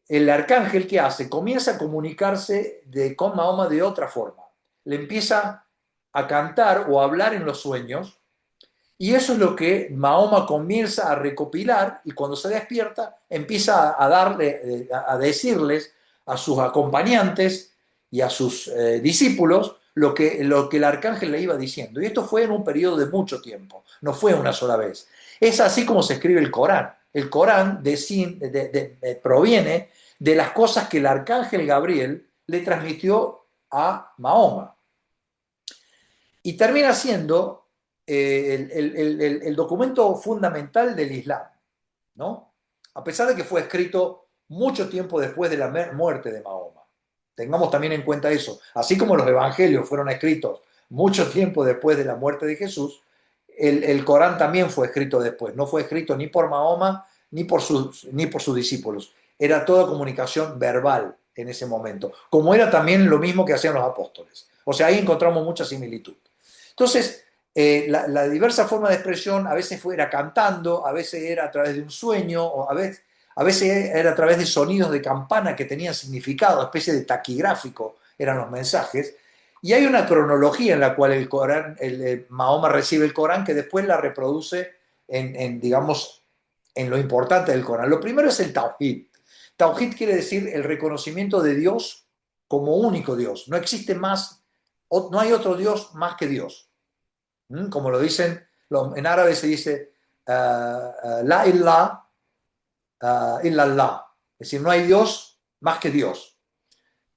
el arcángel, ¿qué hace? Comienza a comunicarse con Mahoma de otra forma. Le empieza a cantar o a hablar en los sueños, y eso es lo que Mahoma comienza a recopilar, y cuando se despierta empieza a darle, a decirles a sus acompañantes y a sus discípulos lo que el arcángel le iba diciendo. Y esto fue en un periodo de mucho tiempo, no fue una sola vez. Es así como se escribe el Corán. El Corán proviene de las cosas que el arcángel Gabriel le transmitió a Mahoma. Y termina siendo el documento fundamental del Islam, ¿no? A pesar de que fue escrito mucho tiempo después de la muerte de Mahoma. Tengamos también en cuenta eso. Así como los evangelios fueron escritos mucho tiempo después de la muerte de Jesús, el Corán también fue escrito después. No fue escrito ni por Mahoma ni por sus discípulos. Era toda comunicación verbal en ese momento, como era también lo mismo que hacían los apóstoles. O sea, ahí encontramos mucha similitud. Entonces, la diversa forma de expresión a veces era cantando, a veces era a través de un sueño, o a veces era a través de sonidos de campana que tenían significado, especie de taquigráfico eran los mensajes. Y hay una cronología en la cual el Corán, Mahoma recibe el Corán, que después la reproduce digamos, en lo importante del Corán. Lo primero es el Tawhid. Tawhid quiere decir el reconocimiento de Dios como único Dios. No existe más, no hay otro Dios más que Dios. Como lo dicen, en árabe se dice la ilaha illallah, es decir, no hay Dios más que Dios.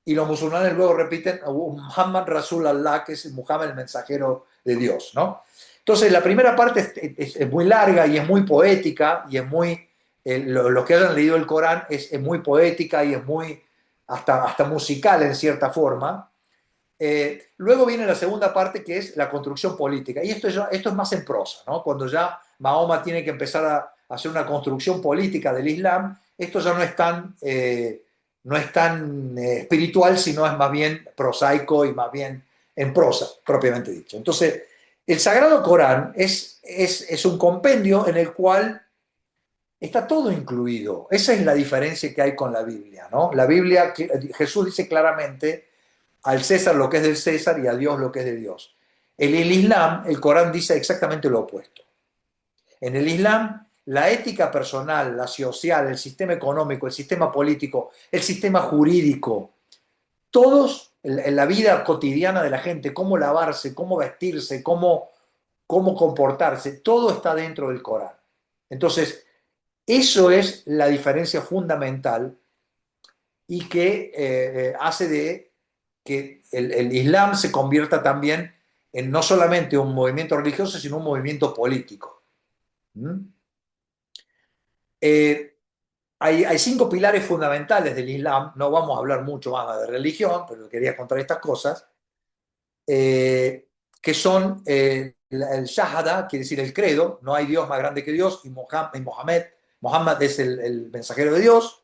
Y los musulmanes luego repiten Muhammad Rasul Allah, que es Muhammad el mensajero de Dios, ¿no? Entonces la primera parte es muy larga y es muy poética, y es muy, los que hayan leído el Corán es muy poética y es muy hasta musical en cierta forma. Luego viene la segunda parte, que es la construcción política. Y esto es más en prosa, ¿no? Cuando ya Mahoma tiene que empezar a hacer una construcción política del Islam, esto ya no es tan espiritual, sino es más bien prosaico y más bien en prosa, propiamente dicho. Entonces, el Sagrado Corán es un compendio en el cual está todo incluido. Esa es la diferencia que hay con la Biblia, ¿no? La Biblia, Jesús dice claramente: al César lo que es del César y a Dios lo que es de Dios. En el Islam, el Corán dice exactamente lo opuesto. En el Islam, la ética personal, la social, el sistema económico, el sistema político, el sistema jurídico, todos en la vida cotidiana de la gente, cómo lavarse, cómo vestirse, cómo comportarse, todo está dentro del Corán. Entonces, eso es la diferencia fundamental, y que hace de que el Islam se convierta también en no solamente un movimiento religioso, sino un movimiento político. ¿Mm? Hay 5 pilares fundamentales del Islam. No vamos a hablar mucho más de religión, pero quería contar estas cosas, que son el Shahada, quiere decir el credo, no hay Dios más grande que Dios, y Mohammed es el mensajero de Dios.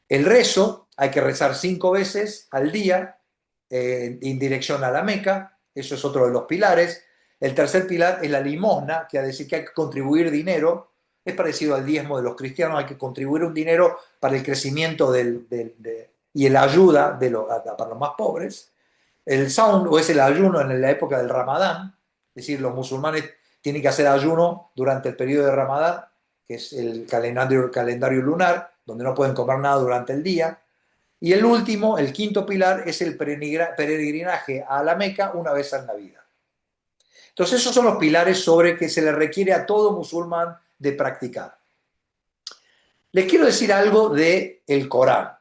El rezo, hay que rezar 5 veces al día en dirección a la Meca, eso es otro de los pilares. El tercer pilar es la limosna, que a decir que hay que contribuir dinero, es parecido al diezmo de los cristianos, hay que contribuir un dinero para el crecimiento y la ayuda para los más pobres. El saum, o es el ayuno en la época del Ramadán, es decir, los musulmanes tienen que hacer ayuno durante el periodo de Ramadán, que es el calendario lunar, donde no pueden comer nada durante el día. Y el último, el quinto pilar, es el peregrinaje a la Meca una vez en la vida. Entonces esos son los pilares sobre que se le requiere a todo musulmán de practicar. Les quiero decir algo del Corán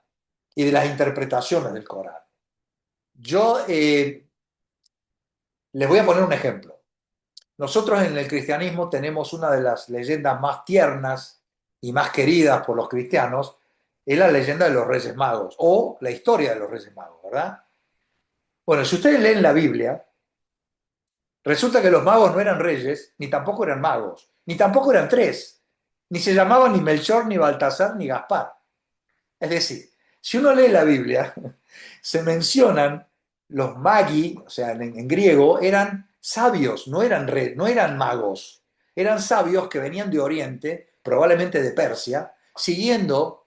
y de las interpretaciones del Corán. Yo les voy a poner un ejemplo. Nosotros en el cristianismo tenemos una de las leyendas más tiernas y más queridas por los cristianos, es la leyenda de los Reyes Magos, o la historia de los Reyes Magos, ¿verdad? Bueno, si ustedes leen la Biblia, resulta que los magos no eran reyes, ni tampoco eran magos, ni tampoco eran 3, ni se llamaban ni Melchor, ni Baltasar, ni Gaspar. Es decir, si uno lee la Biblia, se mencionan los magi, o sea, en griego, eran sabios, no eran magos, eran sabios que venían de Oriente, probablemente de Persia, siguiendo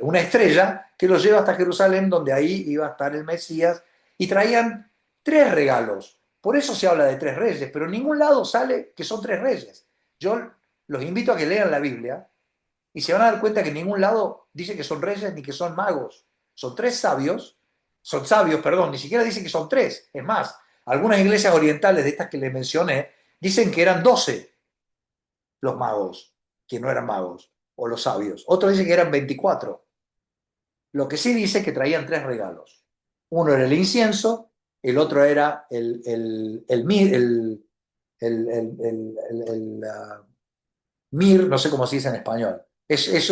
una estrella que los lleva hasta Jerusalén, donde ahí iba a estar el Mesías, y traían tres regalos. Por eso se habla de tres reyes, pero en ningún lado sale que son tres reyes. Yo los invito a que lean la Biblia y se van a dar cuenta que en ningún lado dice que son reyes ni que son magos. Son tres sabios, son sabios, perdón, ni siquiera dicen que son tres. Es más, algunas iglesias orientales de estas que les mencioné dicen que eran 12 los magos, que no eran magos, o los sabios. Otros dicen que eran 24. Lo que sí dice es que traían tres regalos. Uno era el incienso, el otro era mir, no sé cómo se dice en español. Es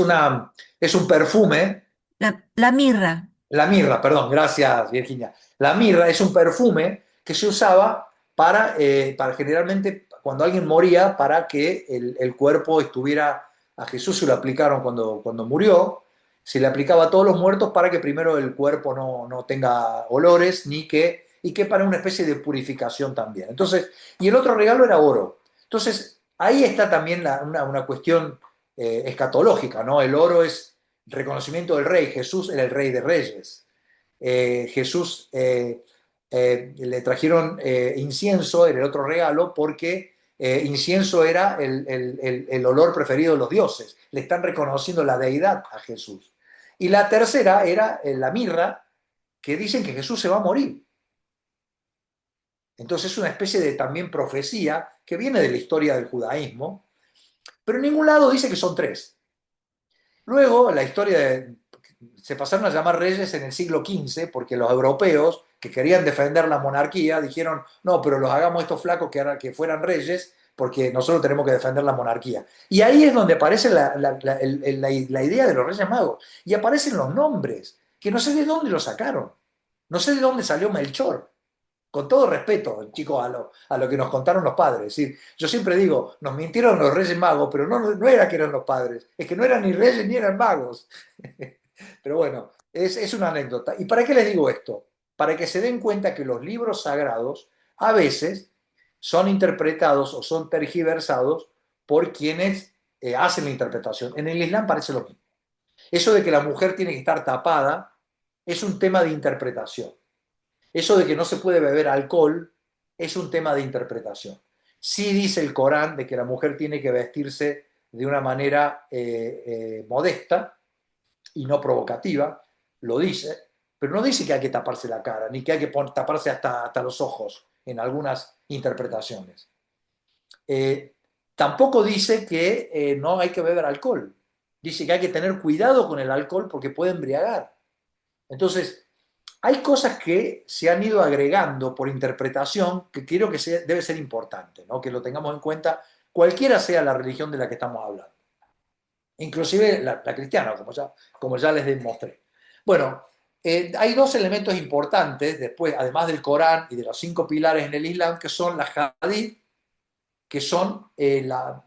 un perfume. La mirra. La mirra, perdón, gracias Virginia. La mirra es un perfume que se usaba para generalmente cuando alguien moría, para que el cuerpo estuviera, a Jesús se lo aplicaron cuando murió, se le aplicaba a todos los muertos para que primero el cuerpo no tenga olores, y que para una especie de purificación también. Entonces, y el otro regalo era oro. Entonces, ahí está también una cuestión escatológica, ¿no? El oro es reconocimiento del rey. Jesús era el rey de reyes. Jesús le trajeron incienso, era el otro regalo, porque incienso era el olor preferido de los dioses. Le están reconociendo la deidad a Jesús. Y la tercera era la mirra, que dicen que Jesús se va a morir. Entonces es una especie de también profecía que viene de la historia del judaísmo, pero en ningún lado dice que son tres. Luego, se pasaron a llamar reyes en el siglo XV porque los europeos que querían defender la monarquía dijeron, no, pero los hagamos estos flacos que fueran reyes porque nosotros tenemos que defender la monarquía. Y ahí es donde aparece la idea de los Reyes Magos. Y aparecen los nombres, que no sé de dónde los sacaron. No sé de dónde salió Melchor. Con todo respeto, chicos, a lo que nos contaron los padres. Es decir, yo siempre digo, nos mintieron los Reyes Magos, pero no era que eran los padres, es que no eran ni reyes ni eran magos. Pero bueno, es una anécdota. ¿Y para qué les digo esto? Para que se den cuenta que los libros sagrados a veces son interpretados o son tergiversados por quienes hacen la interpretación. En el Islam parece lo mismo. Eso de que la mujer tiene que estar tapada es un tema de interpretación. Eso de que no se puede beber alcohol es un tema de interpretación. Sí dice el Corán de que la mujer tiene que vestirse de una manera modesta y no provocativa, lo dice, pero no dice que hay que taparse la cara, ni que hay que taparse hasta los ojos en algunas interpretaciones. Eh, Tampoco dice que no hay que beber alcohol. Dice que hay que tener cuidado con el alcohol porque puede embriagar. Entonces, hay cosas que se han ido agregando por interpretación que creo que debe ser importante, ¿no? Que lo tengamos en cuenta, cualquiera sea la religión de la que estamos hablando, inclusive la cristiana, como ya les demostré. Bueno, hay dos elementos importantes, después, además del Corán y de los 5 pilares en el Islam, que son las hadith, que son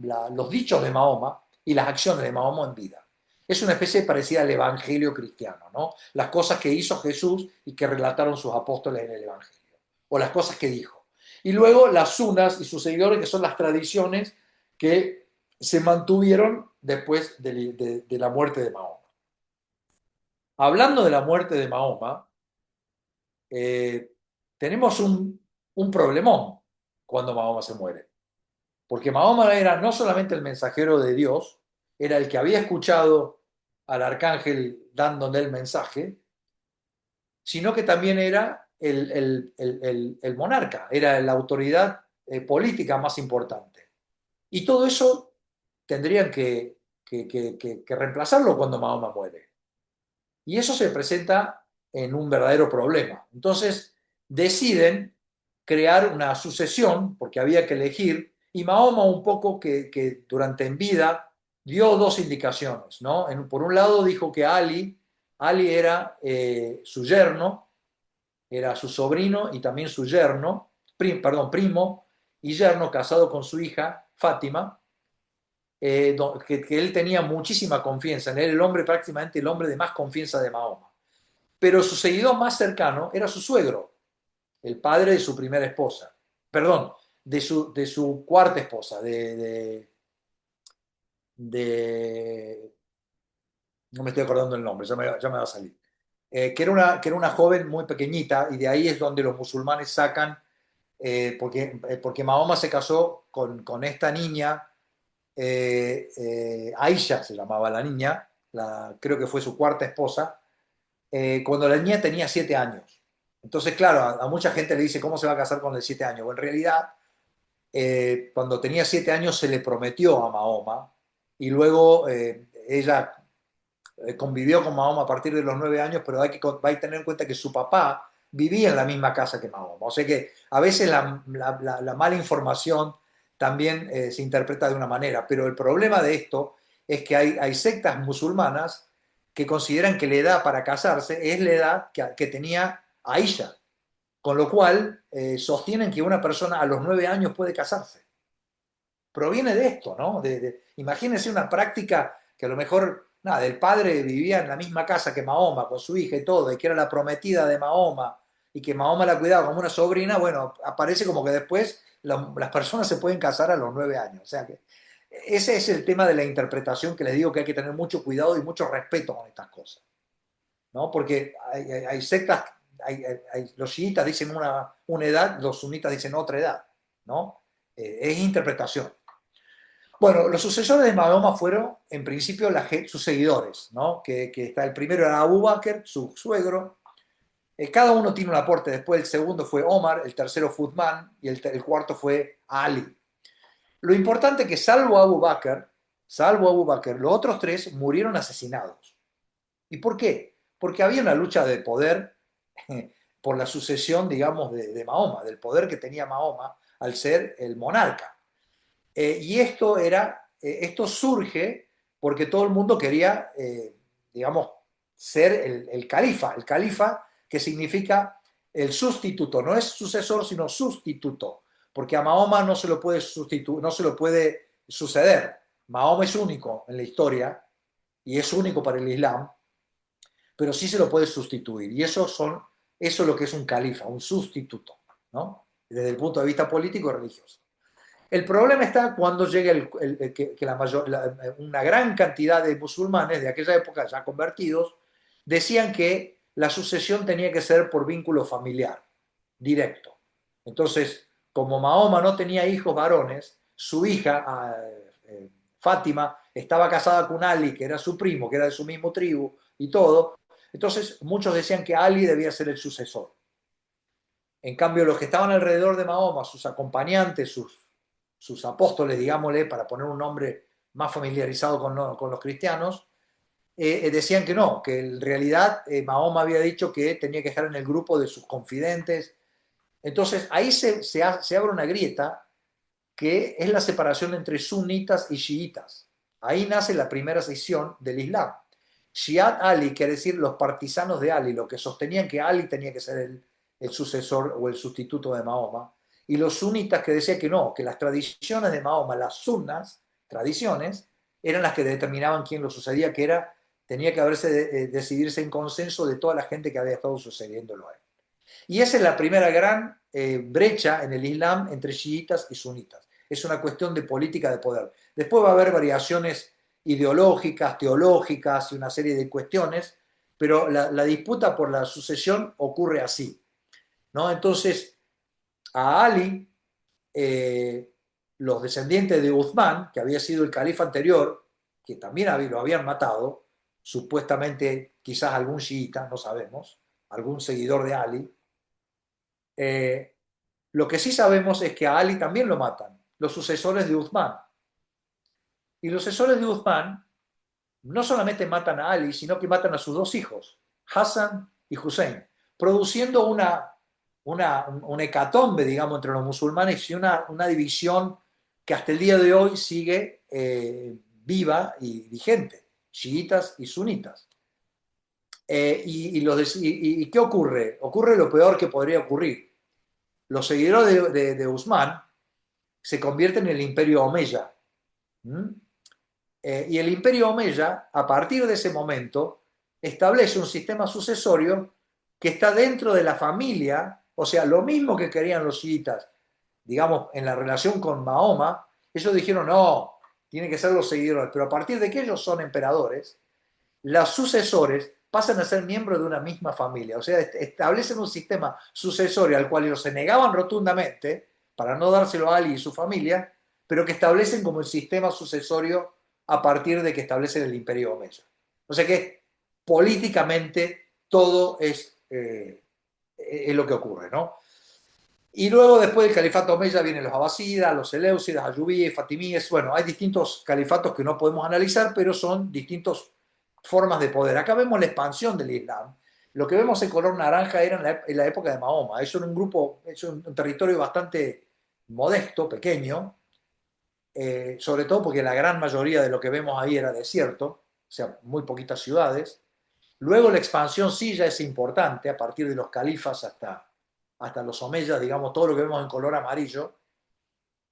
los dichos de Mahoma y las acciones de Mahoma en vida. Es una especie parecida al Evangelio cristiano, ¿no? Las cosas que hizo Jesús y que relataron sus apóstoles en el Evangelio, o las cosas que dijo. Y luego las sunas y sus seguidores, que son las tradiciones que se mantuvieron después de la muerte de Mahoma. Hablando de la muerte de Mahoma, eh, tenemos un problemón cuando Mahoma se muere. Porque Mahoma era no solamente el mensajero de Dios, era el que había escuchado al arcángel dándole el mensaje, sino que también era el monarca, era la autoridad política más importante. Y todo eso tendrían que reemplazarlo cuando Mahoma muere. Y eso se presenta en un verdadero problema. Entonces deciden crear una sucesión, porque había que elegir, y Mahoma un poco que durante en vida dio dos indicaciones, ¿no? Por un lado dijo que Ali era su yerno, era su sobrino y también su yerno, primo y yerno casado con su hija Fátima, que él tenía muchísima confianza en él, el hombre prácticamente el hombre de más confianza de Mahoma. Pero su seguidor más cercano era su suegro, el padre de su primera esposa, perdón, de su cuarta esposa, de no me estoy acordando el nombre, ya me va a salir, que era una joven muy pequeñita y de ahí es donde los musulmanes sacan, porque Mahoma se casó con esta niña, Aisha se llamaba la niña, creo que fue su cuarta esposa, cuando la niña tenía 7 años. Entonces, claro, a mucha gente le dice, ¿cómo se va a casar con el 7 años? Bueno, en realidad, cuando tenía 7 años se le prometió a Mahoma y luego ella convivió con Mahoma a partir de los 9 años, pero hay que tener en cuenta que su papá vivía en la misma casa que Mahoma. O sea que a veces la mala información también se interpreta de una manera, pero el problema de esto es que hay sectas musulmanas que consideran que la edad para casarse es la edad que tenía Aisha, con lo cual sostienen que una persona a los 9 años puede casarse. Proviene de esto, ¿no? Imagínense una práctica que a lo mejor, nada, el padre vivía en la misma casa que Mahoma, con su hija y todo, y que era la prometida de Mahoma, y que Mahoma la cuidaba como una sobrina. Bueno, aparece como que después las personas se pueden casar a los 9 años. O sea que ese es el tema de la interpretación, que les digo que hay que tener mucho cuidado y mucho respeto con estas cosas, ¿no? Porque hay sectas, los chiitas dicen una edad, los sunitas dicen otra edad, ¿no? Es interpretación. Bueno, los sucesores de Mahoma fueron, en principio, sus seguidores, ¿no? Que está, el primero era Abu Bakr, su suegro. Cada uno tiene un aporte. Después el segundo fue Omar, el tercero fue Uthman y el cuarto fue Ali. Lo importante es que salvo Abu Bakr, los otros tres murieron asesinados. ¿Y por qué? Porque había una lucha de poder por la sucesión, digamos, de Mahoma, del poder que tenía Mahoma al ser el monarca. Y esto surge porque todo el mundo quería, digamos, ser el califa. El califa, que significa el sustituto, no es sucesor, sino sustituto, porque a Mahoma no se lo puede sustituir, no se lo puede suceder. Mahoma es único en la historia y es único para el Islam, pero sí se lo puede sustituir. Y eso es lo que es un califa, un sustituto, ¿no? Desde el punto de vista político y religioso. El problema está cuando llega que una gran cantidad de musulmanes de aquella época, ya convertidos, decían que la sucesión tenía que ser por vínculo familiar, directo. Entonces, como Mahoma no tenía hijos varones, su hija, Fátima, estaba casada con Ali, que era su primo, que era de su mismo tribu y todo. Entonces, muchos decían que Ali debía ser el sucesor. En cambio, los que estaban alrededor de Mahoma, sus acompañantes, sus apóstoles, digámosle, para poner un nombre más familiarizado con los cristianos, decían que no, que en realidad Mahoma había dicho que tenía que estar en el grupo de sus confidentes. Entonces ahí se abre una grieta que es la separación entre sunitas y chiitas. Ahí nace la primera sección del Islam. Shiat Ali, quiere decir los partisanos de Ali, los que sostenían que Ali tenía que ser el sucesor o el sustituto de Mahoma, y los sunitas que decían que no, que las tradiciones de Mahoma, las sunnas, tradiciones, eran las que determinaban quién lo sucedía, tenía que decidirse en consenso de toda la gente que había estado sucediéndolo a él. Y esa es la primera gran brecha en el Islam entre chiitas y sunitas. Es una cuestión de política de poder. Después va a haber variaciones ideológicas, teológicas y una serie de cuestiones, pero la disputa por la sucesión ocurre así, ¿no? Entonces, a Ali, los descendientes de Uthman, que había sido el califa anterior, que también lo habían matado, supuestamente quizás algún chiita, no sabemos, algún seguidor de Ali. Lo que sí sabemos es que a Ali también lo matan, los sucesores de Uthman. Y los sucesores de Uthman no solamente matan a Ali, sino que matan a sus dos hijos, Hassan y Hussein, produciendo un hecatombe, digamos, entre los musulmanes y una división que hasta el día de hoy sigue viva y vigente, chiitas y sunitas. ¿Y qué ocurre? Ocurre lo peor que podría ocurrir. Los seguidores de Usman se convierten en el imperio Omeya. ¿Mm? Y el imperio Omeya, a partir de ese momento, establece un sistema sucesorio que está dentro de la familia, o sea, lo mismo que querían los chiitas, digamos, en la relación con Mahoma. Ellos dijeron, no, tienen que ser los seguidores, pero a partir de que ellos son emperadores, los sucesores pasan a ser miembros de una misma familia. O sea, establecen un sistema sucesorio al cual ellos se negaban rotundamente para no dárselo a Ali y su familia, pero que establecen como el sistema sucesorio a partir de que establecen el Imperio Omeya. O sea que políticamente todo es lo que ocurre, ¿no? Y luego, después del califato omeya, vienen los abasidas, los seleucidas, ayubíes, fatimíes. Bueno, hay distintos califatos que no podemos analizar, pero son distintas formas de poder. Acá vemos la expansión del Islam. Lo que vemos en color naranja era en la época de Mahoma. Eso era un grupo, es un territorio bastante modesto, pequeño, sobre todo porque la gran mayoría de lo que vemos ahí era desierto, o sea, muy poquitas ciudades. Luego la expansión sí ya es importante, a partir de los califas hasta los omeyas, digamos, todo lo que vemos en color amarillo.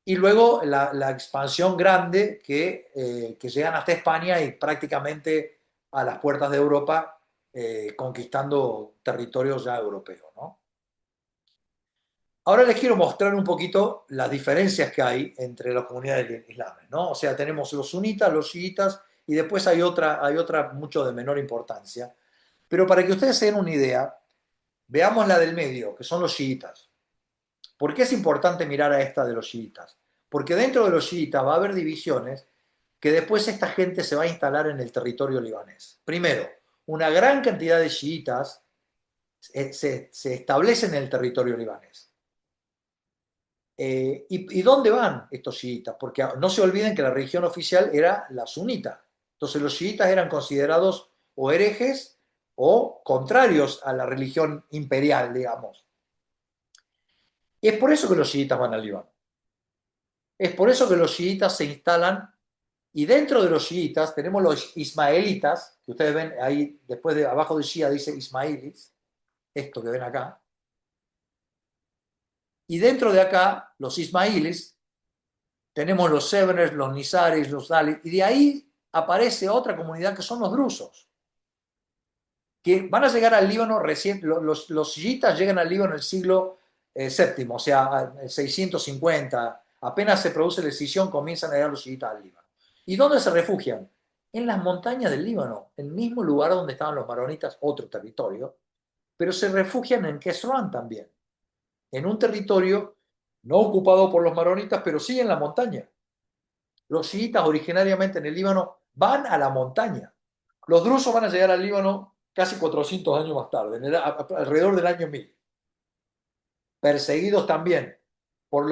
Y luego la expansión grande que llegan hasta España y prácticamente a las puertas de Europa, conquistando territorios ya europeos, ¿no? Ahora les quiero mostrar un poquito las diferencias que hay entre las comunidades islámicas, ¿no? O sea, tenemos los sunitas, los chiitas y después hay otra mucho de menor importancia. Pero para que ustedes se den una idea, veamos la del medio, que son los chiitas. ¿Por qué es importante mirar a esta de los chiitas? Porque dentro de los chiitas va a haber divisiones que después esta gente se va a instalar en el territorio libanés. Primero, una gran cantidad de chiitas se establecen en el territorio libanés. ¿Y dónde van estos chiitas? Porque no se olviden que la religión oficial era la sunita. Entonces los chiitas eran considerados o herejes o contrarios a la religión imperial, digamos. Y es por eso que los chiitas van al Líbano. Es por eso que los chiitas se instalan, y dentro de los chiitas tenemos los ismaelitas, que ustedes ven ahí, después de abajo de Shia dice Ismailis, esto que ven acá. Y dentro de acá, los ismailis, tenemos los Seveners, los Nizaris, los Dalit, y de ahí aparece otra comunidad que son los drusos, que van a llegar al Líbano recién, los chiitas llegan al Líbano en el siglo séptimo, o sea, el 650, apenas se produce la escisión, comienzan a llegar los chiitas al Líbano. ¿Y dónde se refugian? En las montañas del Líbano, el mismo lugar donde estaban los maronitas, otro territorio, pero se refugian en Kesran también, en un territorio no ocupado por los maronitas, pero sí en la montaña. Los chiitas originariamente en el Líbano van a la montaña. Los drusos van a llegar al Líbano casi 400 años más tarde, alrededor del año 1000. Perseguidos también por,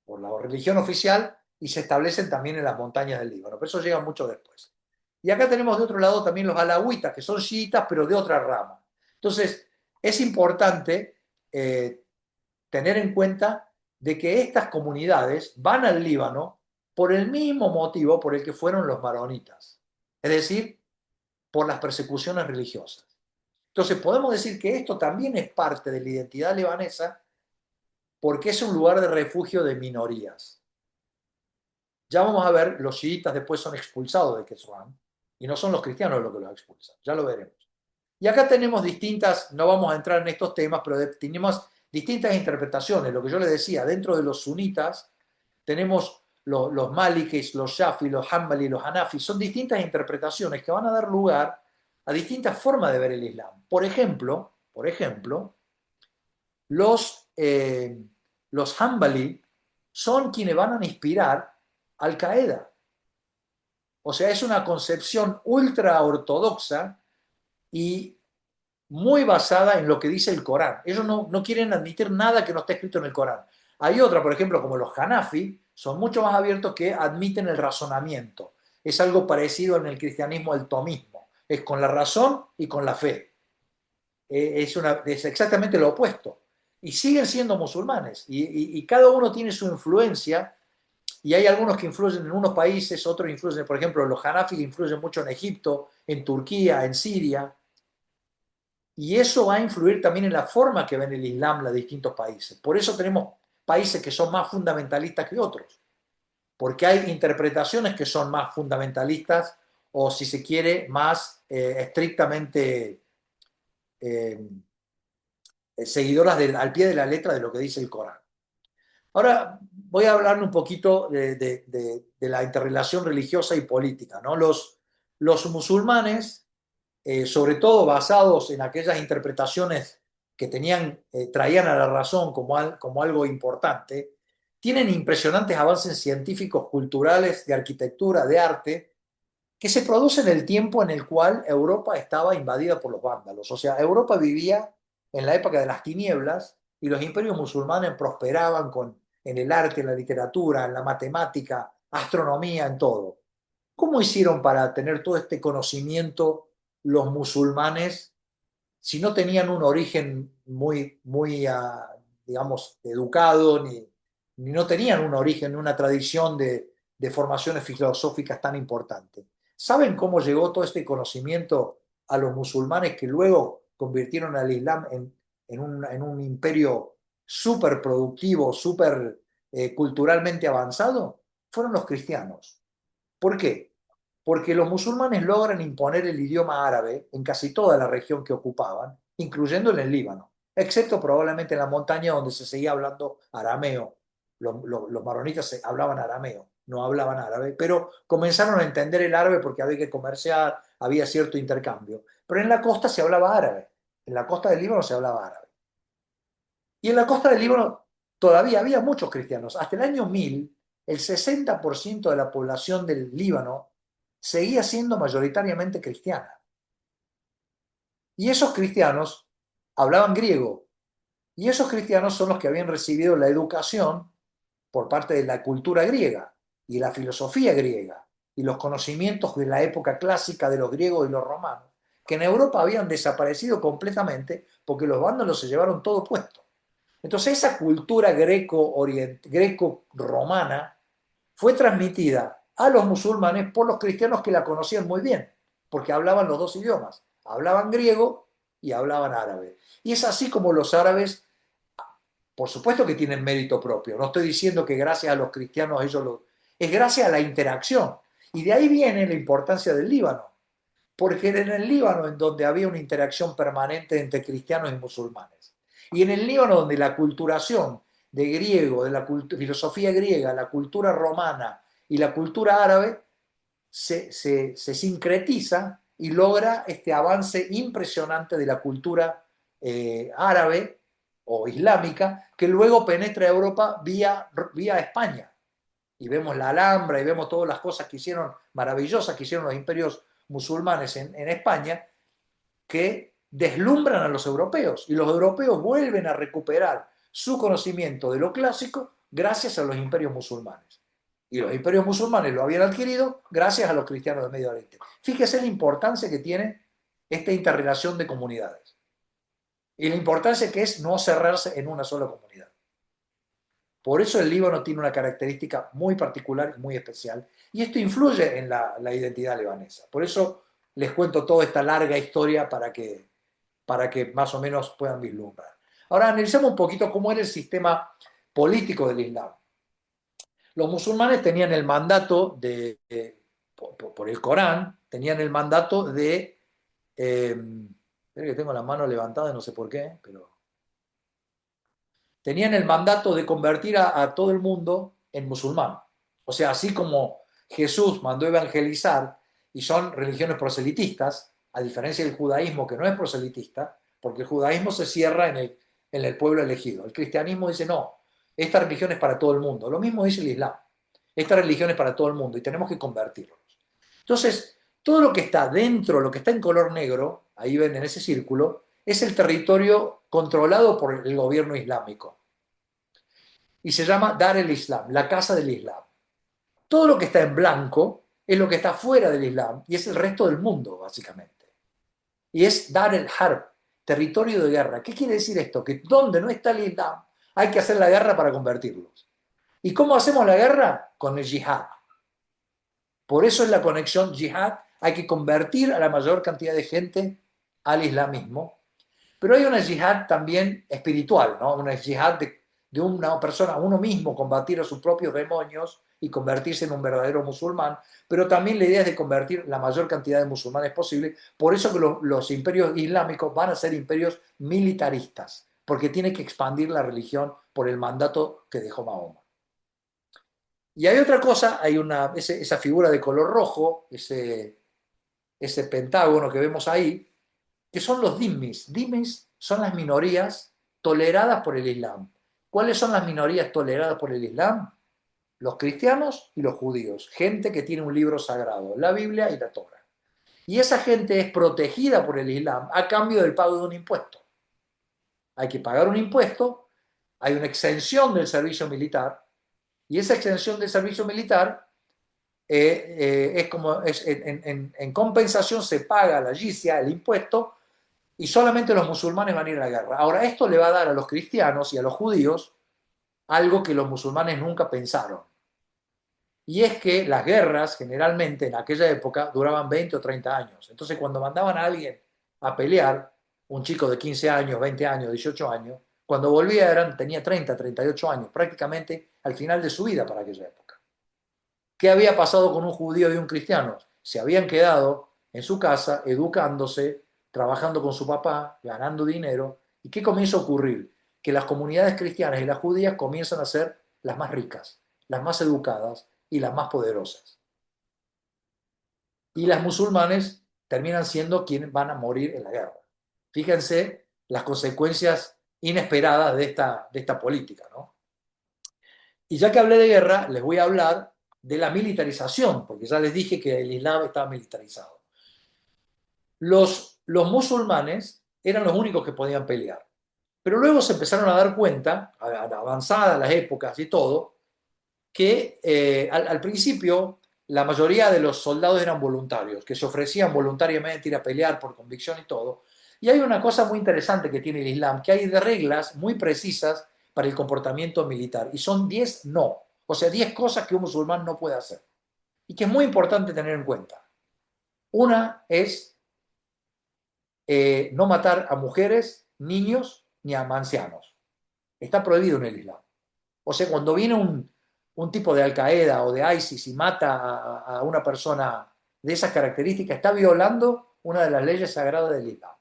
por la religión oficial y se establecen también en las montañas del Líbano. Pero eso llega mucho después. Y acá tenemos de otro lado también los alawitas, que son chiitas, pero de otra rama. Entonces, es importante tener en cuenta de que estas comunidades van al Líbano por el mismo motivo por el que fueron los maronitas, es decir, por las persecuciones religiosas. Entonces podemos decir que esto también es parte de la identidad libanesa porque es un lugar de refugio de minorías. Ya vamos a ver, los chiitas después son expulsados de Keswan y no son los cristianos los que los expulsan, ya lo veremos. Y acá tenemos distintas, no vamos a entrar en estos temas, pero tenemos distintas interpretaciones. Lo que yo les decía, dentro de los sunitas tenemos los malikis, los shafi, los hanbali, los hanafi. Son distintas interpretaciones que van a dar lugar a distintas formas de ver el Islam. Por ejemplo, los hanbali son quienes van a inspirar Al Qaeda. O sea, es una concepción ultra ortodoxa y muy basada en lo que dice el Corán. Ellos no quieren admitir nada que no esté escrito en el Corán. Hay otra, por ejemplo, como los Hanafi, son mucho más abiertos que admiten el razonamiento. Es algo parecido en el cristianismo al tomismo. Es con la razón y con la fe. Es exactamente lo opuesto. Y siguen siendo musulmanes. Y cada uno tiene su influencia. Y hay algunos que influyen en unos países, otros influyen, por ejemplo, los Hanafi influyen mucho en Egipto, en Turquía, en Siria. Y eso va a influir también en la forma que ven el Islam los distintos países. Por eso tenemos países que son más fundamentalistas que otros, porque hay interpretaciones que son más fundamentalistas o, si se quiere, más estrictamente eh, seguidoras al pie de la letra de lo que dice el Corán. Ahora voy a hablar un poquito de la interrelación religiosa y política, ¿no? Los musulmanes, sobre todo basados en aquellas interpretaciones que tenían, traían a la razón como algo importante, tienen impresionantes avances científicos, culturales, de arquitectura, de arte, que se produce en el tiempo en el cual Europa estaba invadida por los vándalos. O sea, Europa vivía en la época de las tinieblas y los imperios musulmanes prosperaban en el arte, en la literatura, en la matemática, astronomía, en todo. ¿Cómo hicieron para tener todo este conocimiento los musulmanes si no tenían un origen digamos, educado, ni no tenían un origen, una tradición de formaciones filosóficas tan importante? ¿Saben cómo llegó todo este conocimiento a los musulmanes que luego convirtieron al Islam en un imperio súper productivo, súper culturalmente avanzado? Fueron los cristianos. ¿Por qué? Porque los musulmanes logran imponer el idioma árabe en casi toda la región que ocupaban, incluyendo en el Líbano, excepto probablemente en la montaña donde se seguía hablando arameo. Los maronitas hablaban arameo, no hablaban árabe, pero comenzaron a entender el árabe porque había que comerciar, había cierto intercambio. Pero en la costa se hablaba árabe, en la costa del Líbano se hablaba árabe. Y en la costa del Líbano todavía había muchos cristianos. Hasta el año 1000, el 60% de la población del Líbano seguía siendo mayoritariamente cristiana. Y esos cristianos hablaban griego. Y esos cristianos son los que habían recibido la educación por parte de la cultura griega y la filosofía griega y los conocimientos de la época clásica de los griegos y los romanos, que en Europa habían desaparecido completamente porque los vándalos se llevaron todo puesto. Entonces esa cultura greco-romana fue transmitida a los musulmanes por los cristianos que la conocían muy bien, porque hablaban los dos idiomas, hablaban griego y hablaban árabe. Y es así como los árabes, por supuesto que tienen mérito propio, no estoy diciendo que gracias a los cristianos ellos lo... Es gracias a la interacción. Y de ahí viene la importancia del Líbano, porque era en el Líbano en donde había una interacción permanente entre cristianos y musulmanes. Y en el Líbano donde la culturación de griego, de la filosofía griega, la cultura romana y la cultura árabe se sincretiza y logra este avance impresionante de la cultura árabe o islámica que luego penetra a Europa vía España. Y vemos la Alhambra y vemos todas las cosas que hicieron, maravillosas que hicieron los imperios musulmanes en España, que deslumbran a los europeos. Y los europeos vuelven a recuperar su conocimiento de lo clásico gracias a los imperios musulmanes. Y los imperios musulmanes lo habían adquirido gracias a los cristianos del Medio Oriente. Fíjese la importancia que tiene esta interrelación de comunidades. Y la importancia que es no cerrarse en una sola comunidad. Por eso el Líbano tiene una característica muy particular y muy especial. Y esto influye en la identidad libanesa. Por eso les cuento toda esta larga historia para que más o menos puedan vislumbrar. Ahora analicemos un poquito cómo era el sistema político del Islam. Los musulmanes tenían el mandato por el Corán, tenían el mandato de... espero que tengo la mano levantada, no sé por qué, pero tenían el mandato de convertir a todo el mundo en musulmán. O sea, así como Jesús mandó evangelizar y son religiones proselitistas, a diferencia del judaísmo que no es proselitista, porque el judaísmo se cierra en el pueblo elegido. El cristianismo dice, no, esta religión es para todo el mundo. Lo mismo dice el Islam. Esta religión es para todo el mundo y tenemos que convertirlos. Entonces, todo lo que está dentro, lo que está en color negro, ahí ven en ese círculo, es el territorio controlado por el gobierno islámico y se llama Dar el Islam, la casa del Islam. Todo lo que está en blanco es lo que está fuera del Islam y es el resto del mundo, básicamente. Y es Dar el Harb, territorio de guerra. ¿Qué quiere decir esto? Que donde no está el Islam hay que hacer la guerra para convertirlos. ¿Y cómo hacemos la guerra? Con el yihad. Por eso es la conexión yihad. Hay que convertir a la mayor cantidad de gente al islamismo. Pero hay una yihad también espiritual, ¿no? Una yihad de una persona, uno mismo, combatir a sus propios demonios y convertirse en un verdadero musulmán, pero también la idea es de convertir la mayor cantidad de musulmanes posible. Por eso que los imperios islámicos van a ser imperios militaristas, porque tiene que expandir la religión por el mandato que dejó Mahoma. Y hay otra cosa, hay esa figura de color rojo, ese pentágono que vemos ahí, que son los dhimmis. Dhimmis son las minorías toleradas por el Islam. ¿Cuáles son las minorías toleradas por el Islam? Los cristianos y los judíos, gente que tiene un libro sagrado, la Biblia y la Torá. Y esa gente es protegida por el Islam a cambio del pago de un impuesto. Hay que pagar un impuesto, hay una exención del servicio militar, y esa exención del servicio militar es como en compensación se paga la jizya, el impuesto, y solamente los musulmanes van a ir a la guerra. Ahora, esto le va a dar a los cristianos y a los judíos algo que los musulmanes nunca pensaron. Y es que las guerras, generalmente en aquella época, duraban 20 o 30 años. Entonces, cuando mandaban a alguien a pelear, un chico de 15 años, 20 años, 18 años, cuando volvía tenía 30, 38 años, prácticamente al final de su vida para aquella época. ¿Qué había pasado con un judío y un cristiano? Se habían quedado en su casa, educándose, trabajando con su papá, ganando dinero. ¿Y qué comienza a ocurrir? Que las comunidades cristianas y las judías comienzan a ser las más ricas, las más educadas y las más poderosas. Y las musulmanes terminan siendo quienes van a morir en la guerra. Fíjense las consecuencias inesperadas de esta política, ¿no? Y ya que hablé de guerra, les voy a hablar de la militarización, porque ya les dije que el Islam estaba militarizado. Los musulmanes eran los únicos que podían pelear, pero luego se empezaron a dar cuenta, avanzadas las épocas y todo, que al principio la mayoría de los soldados eran voluntarios, que se ofrecían voluntariamente ir a pelear por convicción y todo. Y hay una cosa muy interesante que tiene el Islam, que hay de reglas muy precisas para el comportamiento militar, y son 10 no, o sea, 10 cosas que un musulmán no puede hacer, y que es muy importante tener en cuenta. Una es no matar a mujeres, niños ni a ancianos. Está prohibido en el Islam. O sea, cuando viene un tipo de Al-Qaeda o de ISIS y mata a una persona de esas características, está violando una de las leyes sagradas del Islam.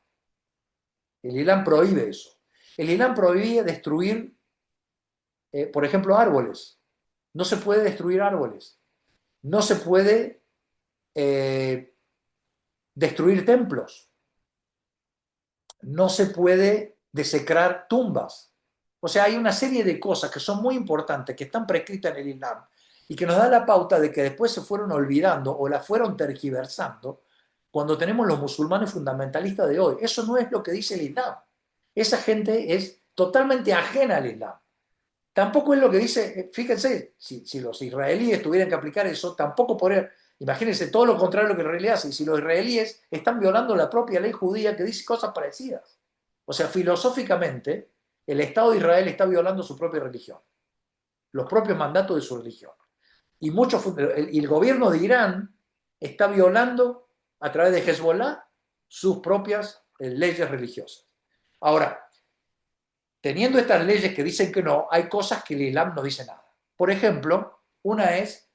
El Islam prohíbe eso. El Islam prohíbe destruir, por ejemplo, árboles. No se puede destruir árboles. No se puede eh, destruir templos. No se puede desecrar tumbas. O sea, hay una serie de cosas que son muy importantes, que están prescritas en el Islam y que nos da la pauta de que después se fueron olvidando o las fueron tergiversando cuando tenemos los musulmanes fundamentalistas de hoy. Eso no es lo que dice el Islam. Esa gente es totalmente ajena al Islam. Tampoco es lo que dice, fíjense, si los israelíes tuvieran que aplicar eso, tampoco podrían, imagínense todo lo contrario a lo que en realidad hace, si los israelíes están violando la propia ley judía que dice cosas parecidas. O sea, filosóficamente, el Estado de Israel está violando su propia religión, los propios mandatos de su religión. Y el gobierno de Irán está violando a través de Hezbollah sus propias leyes religiosas. Ahora, teniendo estas leyes que dicen que no, hay cosas que el Islam no dice nada. Por ejemplo, una es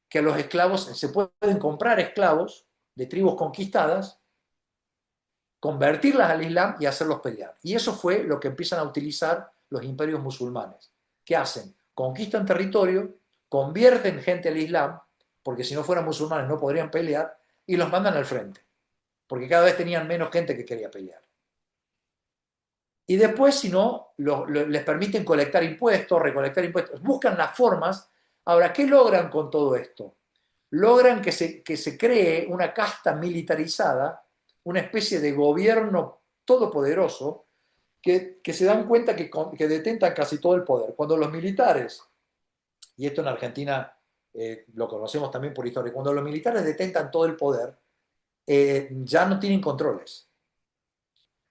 que a los esclavos se pueden comprar esclavos de tribus conquistadas, convertirlas al Islam y hacerlos pelear. Y eso fue lo que empiezan a utilizar los imperios musulmanes. ¿Qué hacen? Conquistan territorio, convierten gente al Islam, porque si no fueran musulmanes no podrían pelear, y los mandan al frente, porque cada vez tenían menos gente que quería pelear. Y después, si no, les permiten colectar impuestos, recolectar impuestos, buscan las formas. Ahora, ¿qué logran con todo esto? Logran que se cree una casta militarizada, una especie de gobierno todopoderoso, que se dan cuenta que detentan casi todo el poder. Cuando los militares, y esto en Argentina lo conocemos también por historia, cuando los militares detentan todo el poder, ya no tienen controles.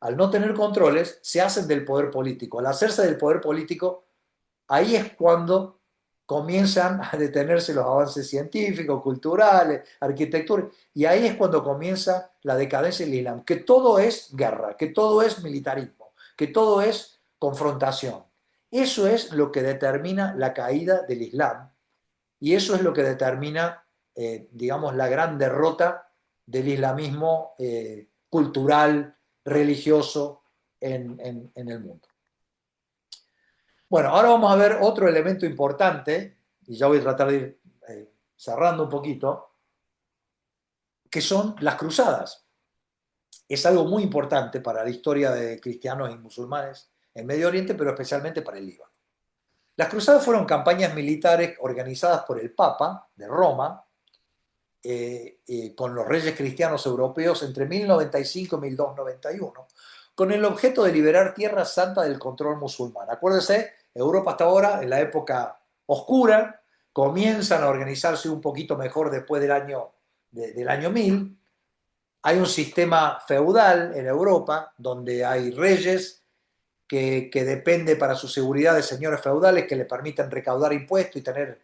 Al no tener controles, se hacen del poder político. Al hacerse del poder político, ahí es cuando comienzan a detenerse los avances científicos, culturales, arquitectura, y ahí es cuando comienza la decadencia del Islam, que todo es guerra, que todo es militarismo, que todo es confrontación. Eso es lo que determina la caída del Islam y eso es lo que determina, digamos, la gran derrota del islamismo cultural, religioso en el mundo. Bueno, ahora vamos a ver otro elemento importante, y ya voy a tratar de ir cerrando un poquito, que son las cruzadas. Es algo muy importante para la historia de cristianos y musulmanes en Medio Oriente, pero especialmente para el Líbano. Las cruzadas fueron campañas militares organizadas por el Papa de Roma con los reyes cristianos europeos entre 1095 y 1291, con el objeto de liberar Tierra Santa del control musulmán. Acuérdense, Europa hasta ahora, en la época oscura, comienzan a organizarse un poquito mejor después del año 1000. Hay un sistema feudal en Europa donde hay reyes que depende para su seguridad de señores feudales que le permiten recaudar impuestos y tener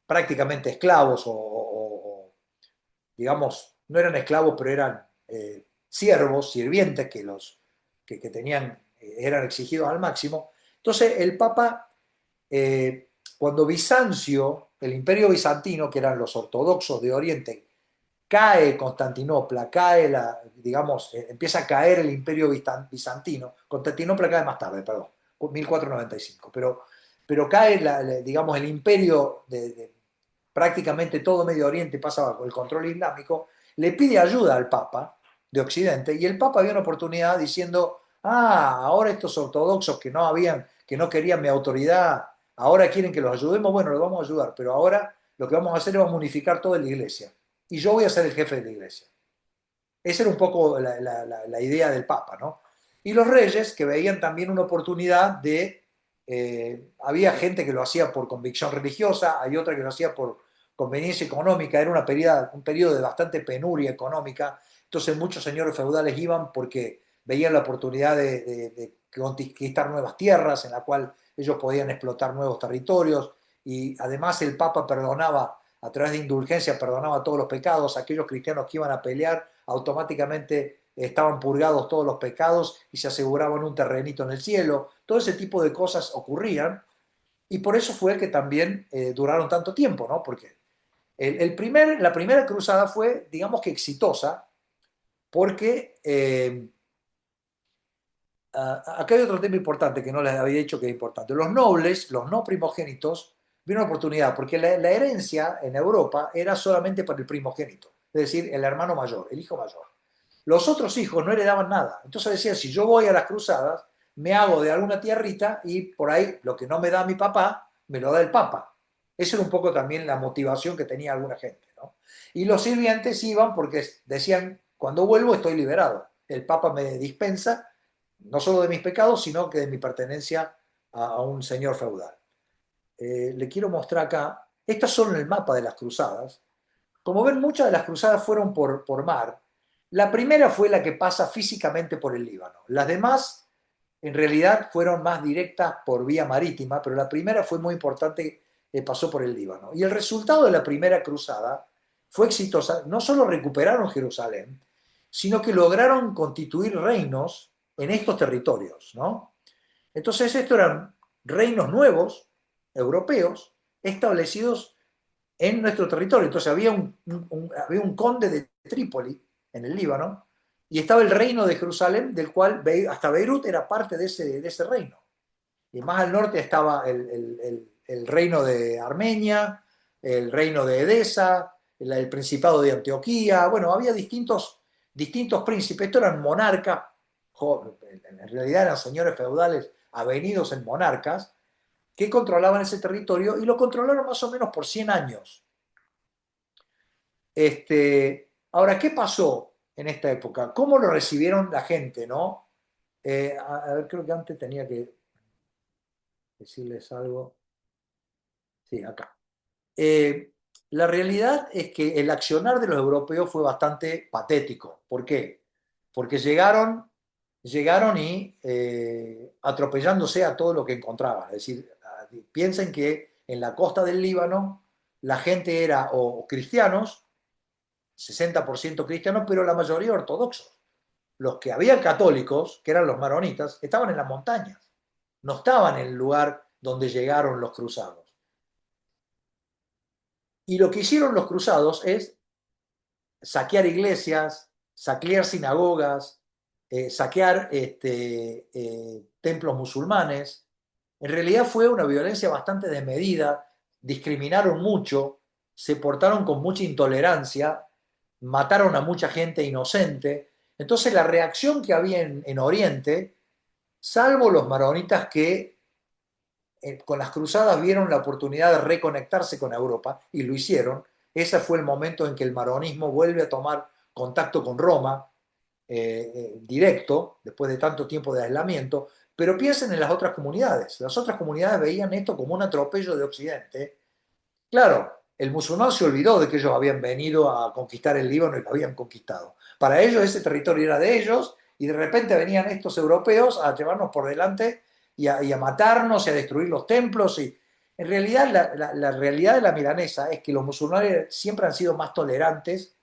prácticamente esclavos digamos, no eran esclavos, pero eran siervos, sirvientes que tenían, eran exigidos al máximo. Entonces el Papa, cuando Bizancio, el imperio bizantino, que eran los ortodoxos de Oriente, cae Constantinopla, digamos, empieza a caer el imperio bizantino, Constantinopla cae más tarde, perdón, 1495, pero cae, digamos, el imperio de prácticamente todo Medio Oriente pasa bajo el control islámico, le pide ayuda al Papa de Occidente y el Papa vio una oportunidad diciendo, ahora estos ortodoxos que no querían mi autoridad, ahora quieren que los ayudemos, bueno, los vamos a ayudar, pero ahora lo que vamos a hacer es vamos a unificar toda la iglesia y yo voy a ser el jefe de la iglesia. Esa era un poco la idea del Papa, ¿no? Y los reyes que veían también una oportunidad había gente que lo hacía por convicción religiosa, hay otra que lo hacía por conveniencia económica, era un periodo de bastante penuria económica, entonces muchos señores feudales iban porque veían la oportunidad de conquistar nuevas tierras en la cual ellos podían explotar nuevos territorios y además el Papa perdonaba, a través de indulgencia, perdonaba todos los pecados, aquellos cristianos que iban a pelear automáticamente estaban purgados todos los pecados y se aseguraban un terrenito en el cielo, todo ese tipo de cosas ocurrían y por eso fue que también duraron tanto tiempo, ¿no? Porque la primera cruzada fue, digamos que exitosa, porque acá hay otro tema importante que no les había dicho que es importante. Los nobles, los no primogénitos, vieron una oportunidad, porque la herencia en Europa era solamente para el primogénito, es decir, el hermano mayor, el hijo mayor. Los otros hijos no heredaban nada. Entonces decía, si yo voy a las cruzadas, me hago de alguna tierrita y por ahí lo que no me da mi papá, me lo da el papa. Esa era un poco también la motivación que tenía alguna gente, ¿no? Y los sirvientes iban porque decían, cuando vuelvo estoy liberado. El papa me dispensa no solo de mis pecados, sino que de mi pertenencia a un señor feudal. Le quiero mostrar acá, estas son el mapa de las cruzadas. Como ven, muchas de las cruzadas fueron por mar. La primera fue la que pasa físicamente por el Líbano. Las demás, en realidad, fueron más directas por vía marítima, pero la primera fue muy importante, pasó por el Líbano. Y el resultado de la primera cruzada fue exitosa. No solo recuperaron Jerusalén, sino que lograron constituir reinos en estos territorios, ¿no? Entonces, estos eran reinos nuevos, europeos, establecidos en nuestro territorio. Entonces, había un conde de Trípoli, en el Líbano, y estaba el reino de Jerusalén, del cual hasta Beirut era parte de ese reino. Y más al norte estaba el reino de Armenia, el reino de Edesa, el principado de Antioquía. Bueno, había distintos príncipes. Estos eran monarcas, en realidad eran señores feudales avenidos en monarcas, que controlaban ese territorio y lo controlaron más o menos por 100 años. Ahora, ¿qué pasó en esta época? ¿Cómo lo recibieron la gente, no? A ver, creo que antes tenía que decirles algo. Sí, acá. La realidad es que el accionar de los europeos fue bastante patético. ¿Por qué? Porque llegaron y atropellándose a todo lo que encontraban. Es decir, piensen que en la costa del Líbano la gente era o cristianos, 60% cristianos, pero la mayoría ortodoxos. Los que habían católicos, que eran los maronitas, estaban en las montañas, no estaban en el lugar donde llegaron los cruzados. Y lo que hicieron los cruzados es saquear iglesias, saquear sinagogas, saquear templos musulmanes. En realidad fue una violencia bastante desmedida, discriminaron mucho, se portaron con mucha intolerancia, mataron a mucha gente inocente. Entonces la reacción que había en Oriente, salvo los maronitas que con las cruzadas vieron la oportunidad de reconectarse con Europa y lo hicieron, ese fue el momento en que el maronismo vuelve a tomar contacto con Roma, directo, después de tanto tiempo de aislamiento. Pero piensen en las otras comunidades. Las otras comunidades veían esto como un atropello de Occidente. Claro, el musulmán se olvidó de que ellos habían venido a conquistar el Líbano y lo habían conquistado. Para ellos ese territorio era de ellos y de repente venían estos europeos a llevarnos por delante y a matarnos y a destruir los templos. Y en realidad la realidad de la milanesa es que los musulmanes siempre han sido más tolerantes,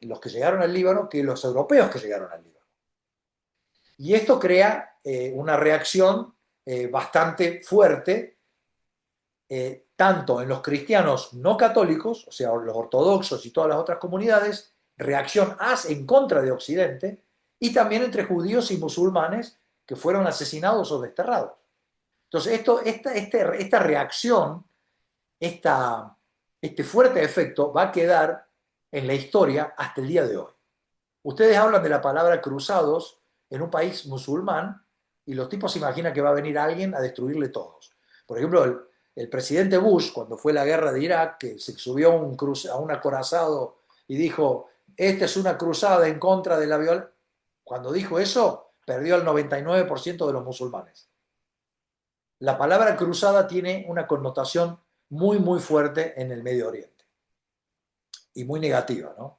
los que llegaron al Líbano, que los europeos que llegaron al Líbano. Y esto crea una reacción bastante fuerte, tanto en los cristianos no católicos, o sea, los ortodoxos y todas las otras comunidades, reacción en contra de Occidente, y también entre judíos y musulmanes que fueron asesinados o desterrados. Entonces, esta reacción, este fuerte efecto va a quedar en la historia hasta el día de hoy. Ustedes hablan de la palabra cruzados en un país musulmán y los tipos se imaginan que va a venir alguien a destruirle todos. Por ejemplo, el presidente Bush, cuando fue la guerra de Irak, que se subió a un acorazado y dijo, esta es una cruzada en contra de la violencia. Cuando dijo eso, perdió al 99% de los musulmanes. La palabra cruzada tiene una connotación muy, muy fuerte en el Medio Oriente y muy negativa, ¿no?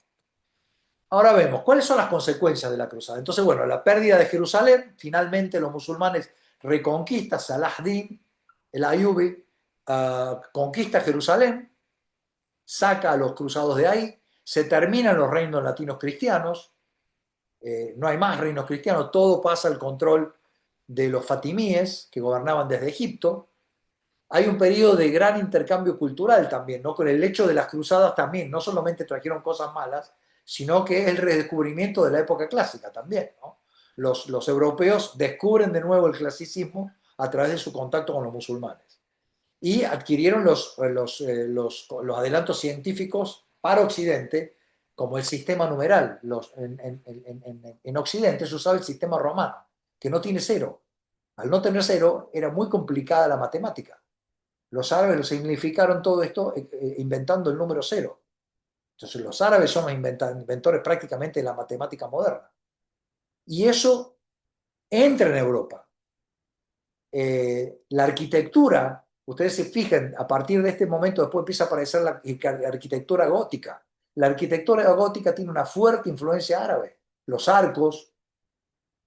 Ahora vemos, ¿cuáles son las consecuencias de la cruzada? Entonces, bueno, la pérdida de Jerusalén, finalmente los musulmanes reconquistan, Salah ad-Din, el Ayubi, conquista Jerusalén, saca a los cruzados de ahí, se terminan los reinos latinos cristianos, no hay más reinos cristianos, todo pasa al control de los fatimíes que gobernaban desde Egipto. Hay un periodo de gran intercambio cultural también, ¿no? Con el hecho de las cruzadas también, no solamente trajeron cosas malas, sino que es el redescubrimiento de la época clásica también, ¿no? Los europeos descubren de nuevo el clasicismo a través de su contacto con los musulmanes y adquirieron los adelantos científicos para Occidente, como el sistema numeral. En Occidente se usaba el sistema romano, que no tiene cero. Al no tener cero, era muy complicada la matemática. Los árabes lo significaron todo esto inventando el número cero. Entonces los árabes son los inventores prácticamente de la matemática moderna. Y eso entra en Europa. La arquitectura, ustedes se fijan, a partir de este momento después empieza a aparecer la arquitectura gótica. La arquitectura gótica tiene una fuerte influencia árabe. Los arcos,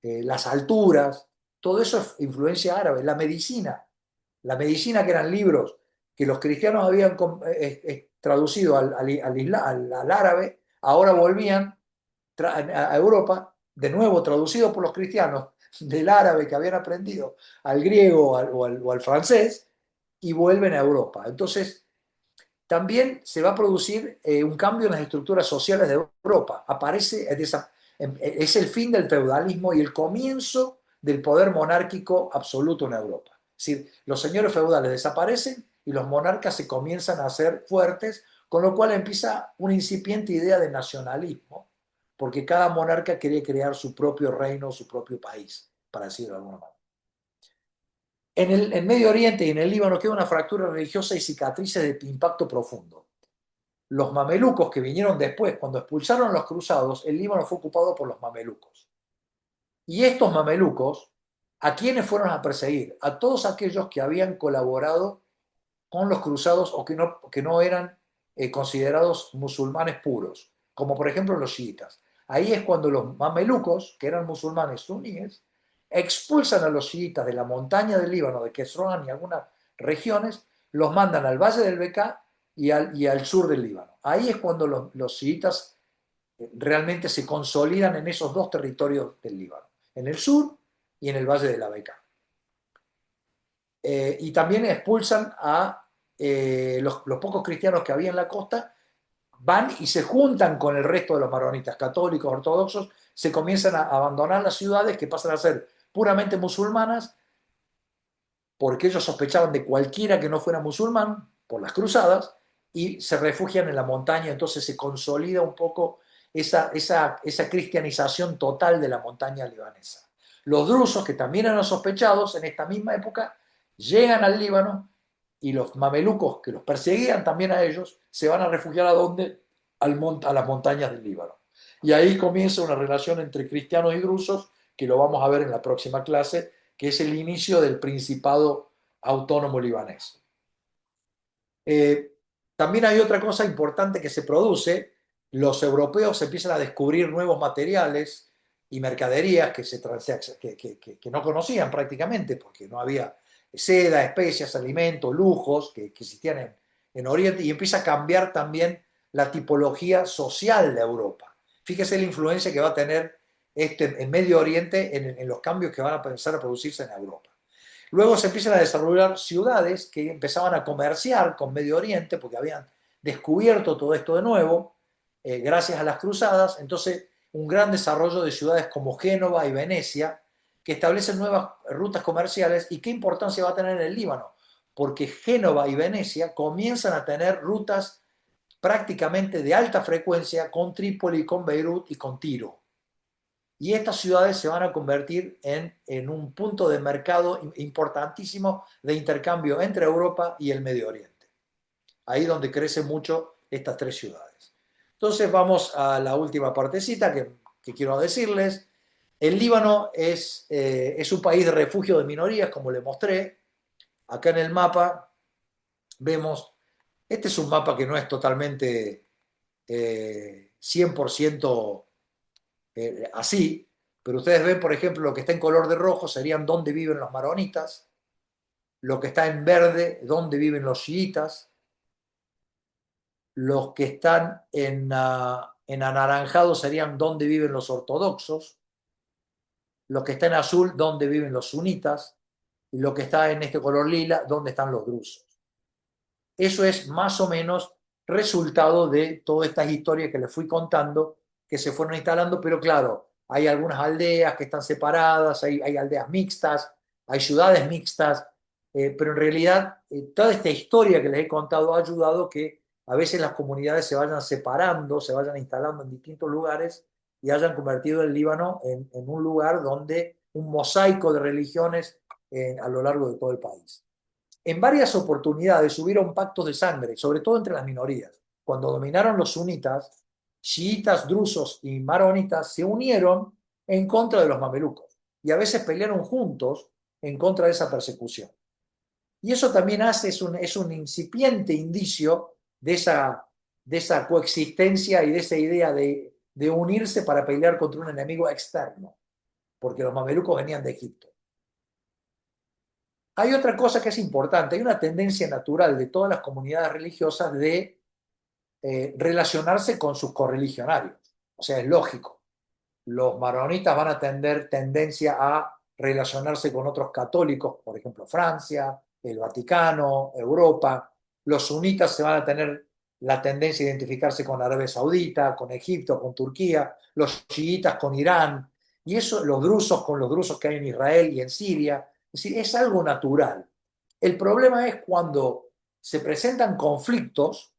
las alturas, todo eso es influencia árabe. La medicina que eran libros que los cristianos habían traducido al árabe, ahora volvían a Europa, de nuevo traducido por los cristianos del árabe que habían aprendido al griego o al francés, y vuelven a Europa. Entonces, también se va a producir un cambio en las estructuras sociales de Europa. Es el fin del feudalismo y el comienzo del poder monárquico absoluto en Europa. Es decir, los señores feudales desaparecen y los monarcas se comienzan a hacer fuertes, con lo cual empieza una incipiente idea de nacionalismo, porque cada monarca quería crear su propio reino, su propio país, para decirlo de alguna manera. En Medio Oriente y en el Líbano queda una fractura religiosa y cicatrices de impacto profundo. Los mamelucos que vinieron después, cuando expulsaron a los cruzados, el Líbano fue ocupado por los mamelucos. Y estos mamelucos, ¿a quiénes fueron a perseguir? A todos aquellos que habían colaborado con los cruzados o que no eran considerados musulmanes puros, como por ejemplo los chiitas. Ahí es cuando los mamelucos, que eran musulmanes suníes, expulsan a los chiitas de la montaña del Líbano, de Kesroan y algunas regiones, los mandan al valle del Bekaa y al sur del Líbano. Ahí es cuando los chiitas realmente se consolidan en esos dos territorios del Líbano, en el sur y en el valle de la Bekaa. Y también expulsan a los pocos cristianos que había en la costa, van y se juntan con el resto de los maronitas católicos, ortodoxos, se comienzan a abandonar las ciudades que pasan a ser puramente musulmanas, porque ellos sospechaban de cualquiera que no fuera musulmán por las cruzadas, y se refugian en la montaña, entonces se consolida un poco esa cristianización total de la montaña libanesa. Los drusos, que también eran sospechados en esta misma época, llegan al Líbano y los mamelucos que los perseguían también a ellos se van a refugiar a dónde? A las montañas del Líbano. Y ahí comienza una relación entre cristianos y drusos que lo vamos a ver en la próxima clase, que es el inicio del Principado Autónomo Libanés. También hay otra cosa importante que se produce. Los europeos empiezan a descubrir nuevos materiales y mercaderías que no conocían prácticamente, porque no había seda, especias, alimentos, lujos que existían en Oriente, y empieza a cambiar también la tipología social de Europa. Fíjese la influencia que va a tener en Medio Oriente en los cambios que van a empezar a producirse en Europa. Luego se empiezan a desarrollar ciudades que empezaban a comerciar con Medio Oriente porque habían descubierto todo esto de nuevo, gracias a las cruzadas. Entonces, un gran desarrollo de ciudades como Génova y Venecia, que establecen nuevas rutas comerciales. ¿Y qué importancia va a tener en el Líbano? Porque Génova y Venecia comienzan a tener rutas prácticamente de alta frecuencia con Trípoli, con Beirut y con Tiro. Y estas ciudades se van a convertir en un punto de mercado importantísimo de intercambio entre Europa y el Medio Oriente. Ahí donde crecen mucho estas tres ciudades. Entonces vamos a la última partecita que quiero decirles. El Líbano es un país de refugio de minorías, como les mostré. Acá en el mapa vemos, este es un mapa que no es totalmente 100% así, pero ustedes ven, por ejemplo, lo que está en color de rojo serían dónde viven los maronitas, lo que está en verde, dónde viven los chiitas, los que están en anaranjado serían dónde viven los ortodoxos, lo que está en azul, dónde viven los sunitas, y lo que está en este color lila, dónde están los drusos. Eso es más o menos resultado de todas estas historias que les fui contando, que se fueron instalando, pero claro, hay algunas aldeas que están separadas, hay aldeas mixtas, hay ciudades mixtas, pero en realidad toda esta historia que les he contado ha ayudado que a veces las comunidades se vayan separando, se vayan instalando en distintos lugares y hayan convertido el Líbano en un lugar donde un mosaico de religiones a lo largo de todo el país. En varias oportunidades hubieron pactos de sangre, sobre todo entre las minorías. Cuando dominaron los sunitas, chiitas, drusos y maronitas se unieron en contra de los mamelucos y a veces pelearon juntos en contra de esa persecución. Y eso también es un incipiente indicio de esa coexistencia y de esa idea de unirse para pelear contra un enemigo externo, porque los mamelucos venían de Egipto. Hay otra cosa que es importante, hay una tendencia natural de todas las comunidades religiosas de relacionarse con sus correligionarios. O sea, es lógico. Los maronitas van a tener tendencia a relacionarse con otros católicos, por ejemplo, Francia, el Vaticano, Europa. Los sunitas se van a tener la tendencia a identificarse con Arabia Saudita, con Egipto, con Turquía, los chiitas con Irán, y eso, los drusos con los drusos que hay en Israel y en Siria. Es decir, es algo natural. El problema es cuando se presentan conflictos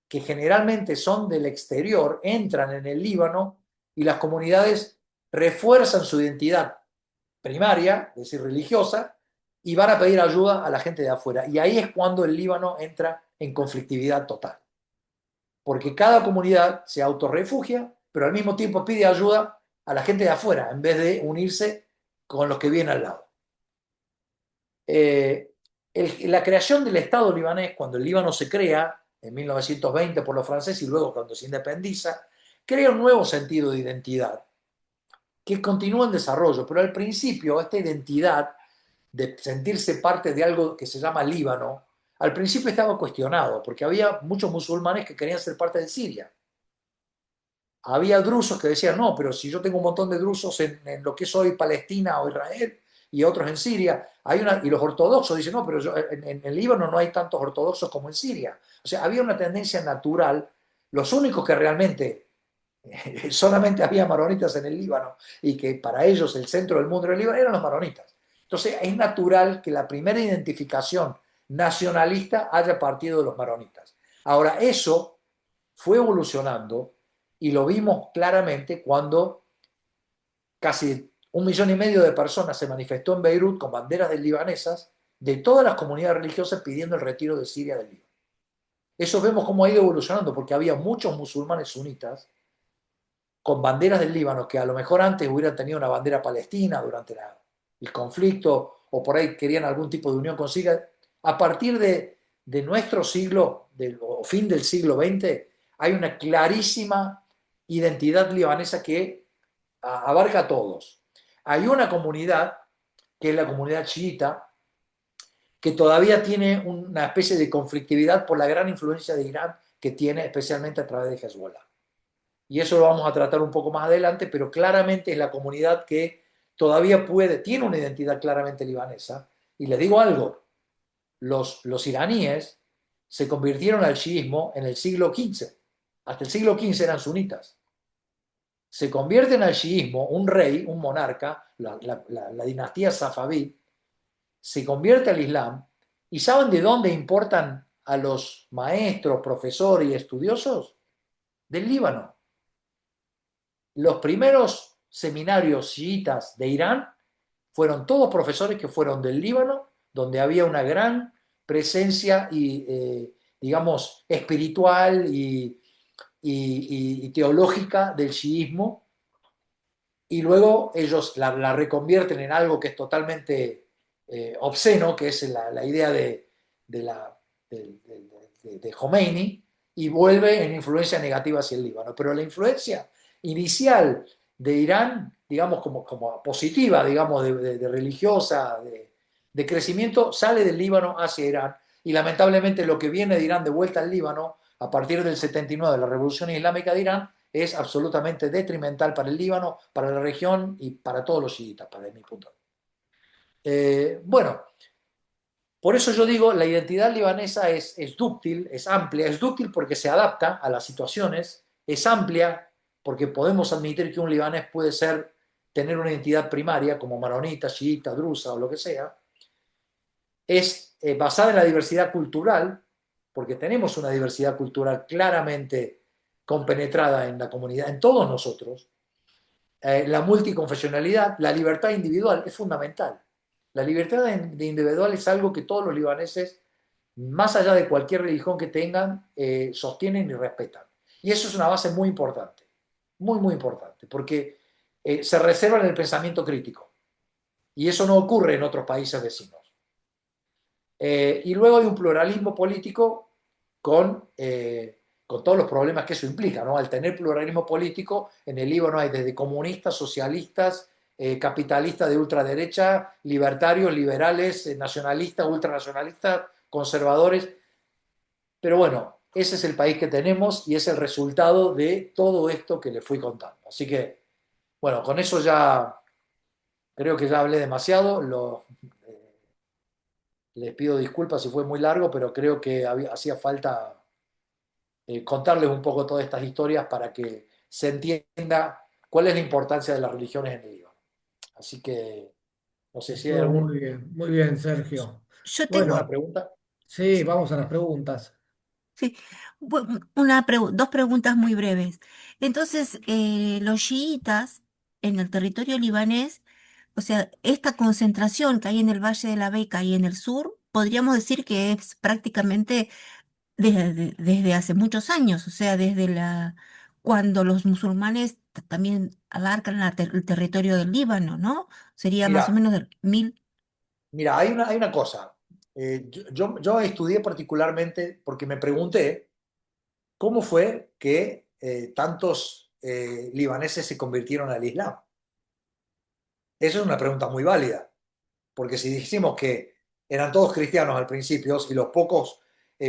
que generalmente son del exterior, entran en el Líbano y las comunidades refuerzan su identidad primaria, es decir, religiosa, y van a pedir ayuda a la gente de afuera. Y ahí es cuando el Líbano entra en conflictividad total. Porque cada comunidad se autorrefugia, pero al mismo tiempo pide ayuda a la gente de afuera, en vez de unirse con los que vienen al lado. La creación del Estado libanés, cuando el Líbano se crea, en 1920 por los franceses y luego cuando se independiza, crea un nuevo sentido de identidad que continúa en desarrollo, pero al principio esta identidad de sentirse parte de algo que se llama Líbano, al principio estaba cuestionado porque había muchos musulmanes que querían ser parte de Siria. Había drusos que decían, no, pero si yo tengo un montón de drusos en lo que es hoy Palestina o Israel y otros en Siria, y los ortodoxos dicen, no, pero en el Líbano no hay tantos ortodoxos como en Siria. O sea, había una tendencia natural. Los únicos que realmente solamente había maronitas en el Líbano y que para ellos el centro del mundo era el Líbano eran los maronitas. Entonces es natural que la primera identificación nacionalista haya partido de los maronitas. Ahora, eso fue evolucionando y lo vimos claramente cuando casi 1,5 millones de personas se manifestó en Beirut con banderas libanesas de todas las comunidades religiosas pidiendo el retiro de Siria del Líbano. Eso vemos cómo ha ido evolucionando porque había muchos musulmanes sunitas con banderas del Líbano que a lo mejor antes hubieran tenido una bandera palestina durante el conflicto o por ahí querían algún tipo de unión con Siria. A partir de nuestro siglo, o fin del siglo XX, hay una clarísima identidad libanesa que abarca a todos. Hay una comunidad, que es la comunidad chiita, que todavía tiene una especie de conflictividad por la gran influencia de Irán que tiene especialmente a través de Hezbollah. Y eso lo vamos a tratar un poco más adelante, pero claramente es la comunidad que todavía tiene una identidad claramente libanesa. Y les digo algo, los iraníes se convirtieron al chiismo en el siglo XV. Hasta el siglo XV eran sunitas. Se convierten al chiismo, un rey, un monarca, la dinastía Safavid, se convierte al Islam. ¿Y saben de dónde importan a los maestros, profesores y estudiosos? Del Líbano. Los primeros seminarios chiitas de Irán fueron todos profesores que fueron del Líbano, donde había una gran presencia y, digamos, espiritual y teológica del chiismo, y luego ellos la reconvierten en algo que es totalmente obsceno, que es la idea de, la, de Khomeini, y vuelve en influencia negativa hacia el Líbano. Pero la influencia inicial de Irán, digamos, como positiva, digamos, de religiosa, de crecimiento, sale del Líbano hacia Irán, y lamentablemente lo que viene de Irán de vuelta al Líbano, a partir del 79, de la Revolución Islámica de Irán, es absolutamente detrimental para el Líbano, para la región y para todos los chiitas, para mi punto. Bueno, por eso yo digo, la identidad libanesa es dúctil, es amplia, es dúctil porque se adapta a las situaciones, es amplia porque podemos admitir que un libanés puede tener una identidad primaria como maronita, chiita, drusa o lo que sea. Es basada en la diversidad cultural, porque tenemos una diversidad cultural claramente compenetrada en la comunidad, en todos nosotros. La multiconfesionalidad, la libertad individual es fundamental. La libertad de individual es algo que todos los libaneses, más allá de cualquier religión que tengan, sostienen y respetan. Y eso es una base muy importante, muy, muy importante, porque se reserva en el pensamiento crítico. Y eso no ocurre en otros países vecinos. Y luego hay un pluralismo político con todos los problemas que eso implica, ¿no? Al tener pluralismo político, en el Líbano hay desde comunistas, socialistas, capitalistas de ultraderecha, libertarios, liberales, nacionalistas, ultranacionalistas, conservadores. Pero bueno, ese es el país que tenemos y es el resultado de todo esto que le fui contando. Así que, bueno, con eso ya creo que ya hablé demasiado. Les pido disculpas si fue muy largo, pero creo que hacía falta contarles un poco todas estas historias para que se entienda cuál es la importancia de las religiones en el Líbano. Así que, no sé si hay Estuvo muy bien, Sergio. Yo alguna Bueno, tengo, pregunta. sí, vamos a las preguntas. sí, dos preguntas muy breves. Entonces, los chiitas en el territorio libanés, o sea, esta concentración que hay en el Valle de la Beca y en el sur, podríamos decir que es prácticamente desde hace muchos años, o sea, cuando los musulmanes también abarcan el territorio del Líbano, ¿no? Sería más o Mira, menos del 1000. mira, hay una cosa. Yo estudié particularmente porque me pregunté cómo fue que tantos libaneses se convirtieron al Islam. Esa es una pregunta muy válida, porque si dijimos que eran todos cristianos al principio y los pocos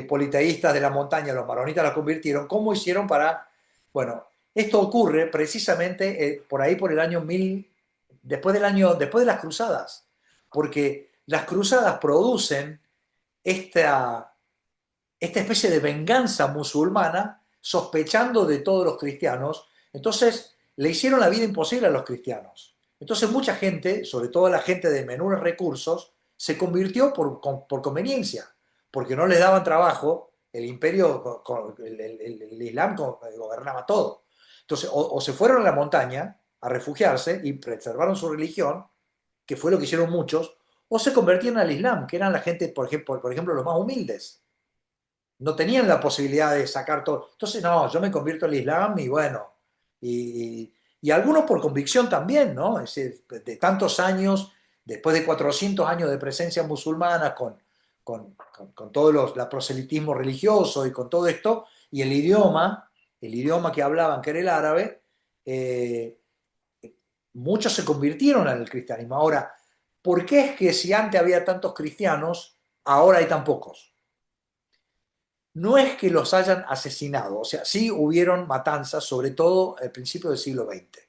politeístas de la montaña, los maronitas, la convirtieron, ¿cómo hicieron para...? Bueno, esto ocurre precisamente por ahí por el año 1000, después de las cruzadas, porque las cruzadas producen esta especie de venganza musulmana sospechando de todos los cristianos. Entonces le hicieron la vida imposible a los cristianos. Entonces mucha gente, sobre todo la gente de menores recursos, se convirtió por conveniencia, porque no les daban trabajo, el imperio, el Islam gobernaba todo. Entonces, o se fueron a la montaña a refugiarse y preservaron su religión, que fue lo que hicieron muchos, o se convertían al Islam, que eran la gente, por ejemplo, los más humildes. No tenían la posibilidad de sacar todo. Entonces, no, yo me convierto al Islam y bueno, y algunos por convicción también, ¿no? Es decir, de tantos años, después de 400 años de presencia musulmana, con todo el proselitismo religioso y con todo esto, y el idioma que hablaban, que era el árabe, eh, muchos se convirtieron al cristianismo. Ahora, ¿por qué es que si antes había tantos cristianos, ahora hay tan pocos? No es que los hayan asesinado, o sea, sí hubieron matanzas, sobre todo al principio del siglo XX.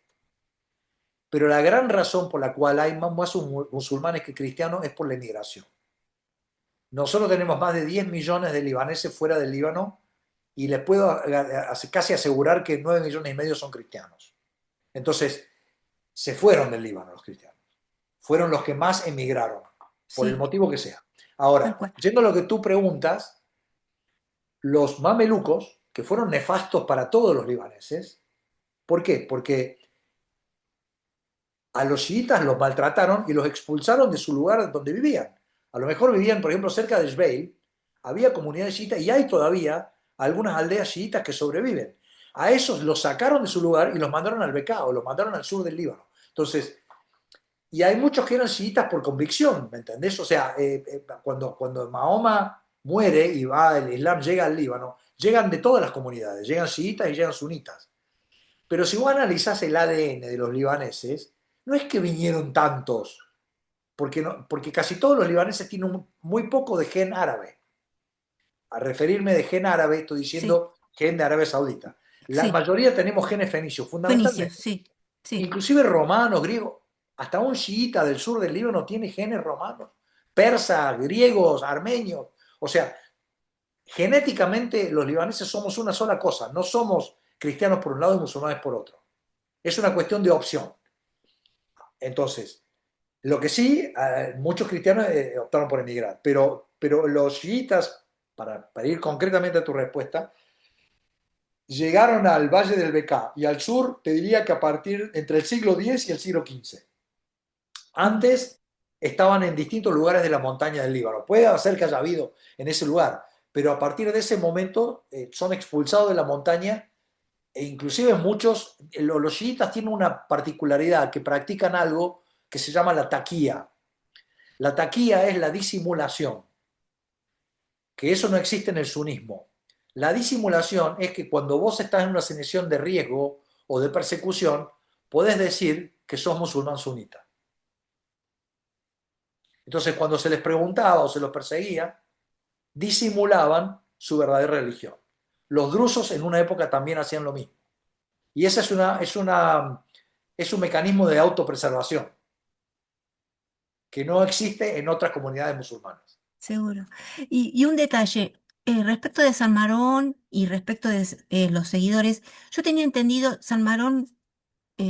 Pero la gran razón por la cual hay más musulmanes que cristianos es por la inmigración. Nosotros tenemos más de 10 millones de libaneses fuera del Líbano y les puedo casi asegurar que 9 millones y medio son cristianos. Entonces, se fueron del Líbano los cristianos. Fueron los que más emigraron, por el Sí, motivo que sea. tal Ahora, cual. yendo a lo que tú preguntas, los mamelucos, que fueron nefastos para todos los libaneses, ¿por qué? Porque a los chiitas los maltrataron y los expulsaron de su lugar donde vivían. A lo mejor vivían, por ejemplo, cerca de Jbeil, había comunidades chiitas y hay todavía algunas aldeas chiitas que sobreviven. A esos los sacaron de su lugar y los mandaron al Bekaa o los mandaron al sur del Líbano. Entonces, y hay muchos que eran chiitas por convicción, ¿me entendés? O sea, cuando Mahoma muere y va el Islam llega al Líbano, llegan de todas las comunidades, llegan chiitas y llegan sunitas. Pero si vos analizás el ADN de los libaneses, no es que vinieron tantos, porque casi todos los libaneses tienen muy poco de gen árabe. A referirme de gen árabe, estoy Sí, diciendo gen de Arabia Saudita. La sí. mayoría tenemos genes fenicios, Fenicios, fundamentalmente. sí, sí, Inclusive romanos, griegos. Hasta un chiita del sur del Líbano tiene genes romanos. Persas, griegos, armenios. O sea, genéticamente los libaneses somos una sola cosa. No somos cristianos por un lado y musulmanes por otro. Es una cuestión de opción. Entonces, lo que sí, muchos cristianos optaron por emigrar, pero los chiitas, para ir concretamente a tu respuesta, llegaron al Valle del Bekaa y al sur, te diría que a partir entre el siglo X y el siglo XV. Antes estaban en distintos lugares de la montaña del Líbano. Puede ser que haya habido en ese lugar, pero a partir de ese momento son expulsados de la montaña e inclusive muchos, los chiitas tienen una particularidad, que practican algo que se llama la taquía. La taquía es la disimulación, que eso no existe en el sunismo. La disimulación es que cuando vos estás en una situación de riesgo o de persecución, podés decir que sos musulmán sunita. Entonces, cuando se les preguntaba o se los perseguía, disimulaban su verdadera religión. Los drusos en una época también hacían lo mismo. Y ese es un mecanismo de autopreservación que no existe en otras comunidades musulmanas. seguro. Y un detalle, respecto de San Marón y respecto de los seguidores, yo tenía entendido, San Marón,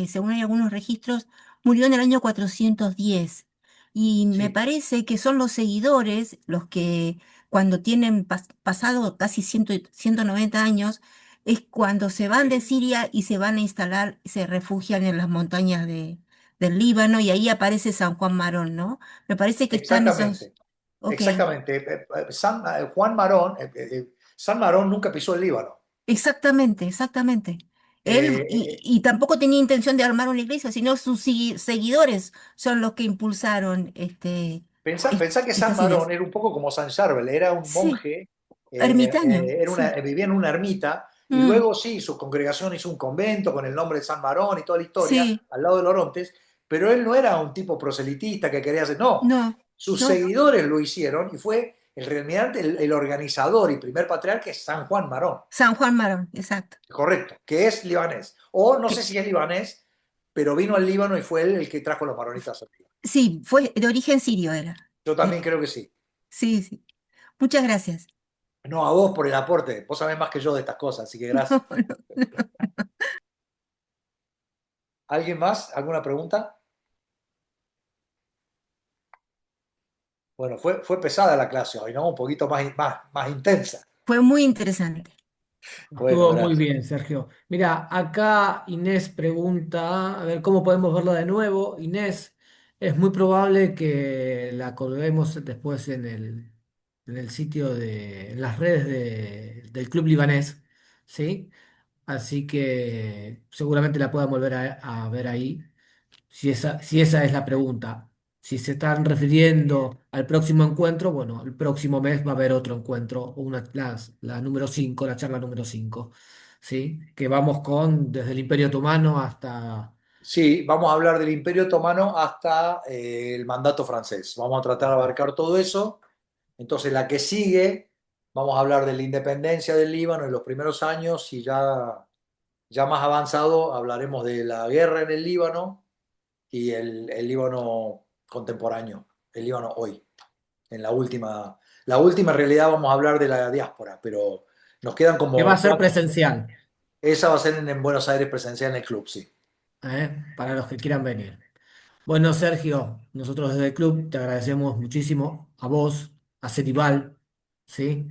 según hay algunos registros, murió en el año 410. Y me Sí, parece que son los seguidores los que cuando tienen pasado casi 190 años, es cuando se van de Siria y se van a instalar, se refugian en las montañas del Líbano y ahí aparece San Juan Marón, ¿no? Me parece que están esos... exactamente. Ok, Exactamente. San Marón nunca pisó el Líbano. exactamente, exactamente. Él, Eh, eh, y tampoco tenía intención de armar una iglesia, sino sus seguidores son los que impulsaron pensá que San estas Marón ideas. era un poco como San Charbel, era un Sí, monje, ermitaño, sí. vivía en una ermita y Mm, luego sí, su congregación hizo un convento con el nombre de San Marón y toda la historia sí, al lado de los Orontes, pero él no era un tipo proselitista que quería hacer, no, no, sus no. seguidores lo hicieron y fue realmente el organizador y primer patriarca es San Juan Marón, San Juan Marón, exacto. correcto, que es libanés. O no sé Que, si es libanés, pero vino al Líbano y fue él el que trajo a los maronitas al Líbano. sí, fue de origen sirio era. Yo Eh, también creo que sí. sí, sí. Muchas gracias. No, a vos por el aporte. Vos sabés más que yo de estas cosas, así que gracias. No, no, no. ¿Alguien más? ¿Alguna pregunta? Bueno, fue pesada la clase hoy, ¿no? Un poquito más intensa. Fue muy interesante. Bueno, Estuvo muy gracias. bien, Sergio. Mira, acá Inés pregunta, a ver cómo podemos verlo de nuevo. Inés, es muy probable que la colguemos después en el sitio en las redes del Club Libanés, ¿sí? Así que seguramente la puedan volver a ver ahí. Si esa es la pregunta, si se están refiriendo al próximo encuentro, bueno, el próximo mes va a haber otro encuentro, la número 5, la charla número 5, ¿sí? Que vamos con desde el Imperio Otomano hasta... Sí, vamos a hablar del Imperio Otomano hasta el mandato francés. Vamos a tratar de abarcar todo eso. Entonces, la que sigue, vamos a hablar de la independencia del Líbano en los primeros años y ya más avanzado hablaremos de la guerra en el Líbano y el Líbano contemporáneo, el Líbano hoy. En la última en realidad vamos a hablar de la diáspora, pero nos quedan Que va como a ser cuatro. presencial, Esa va a ser en Buenos Aires presencial en el club, sí. para los que quieran venir. Bueno, Sergio, nosotros desde el club te agradecemos muchísimo a vos, a Ceribal, ¿sí?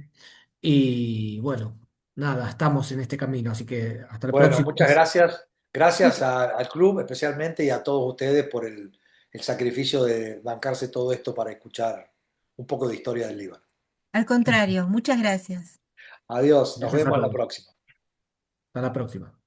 Y bueno, nada, estamos en este camino, así que hasta el Bueno, próximo muchas mes. gracias. Gracias al club especialmente y a todos ustedes por el sacrificio de bancarse todo esto para escuchar un poco de historia del Líbano. Al contrario, muchas gracias. Adiós, nos Gracias a vemos en la todos. próxima. Hasta la próxima.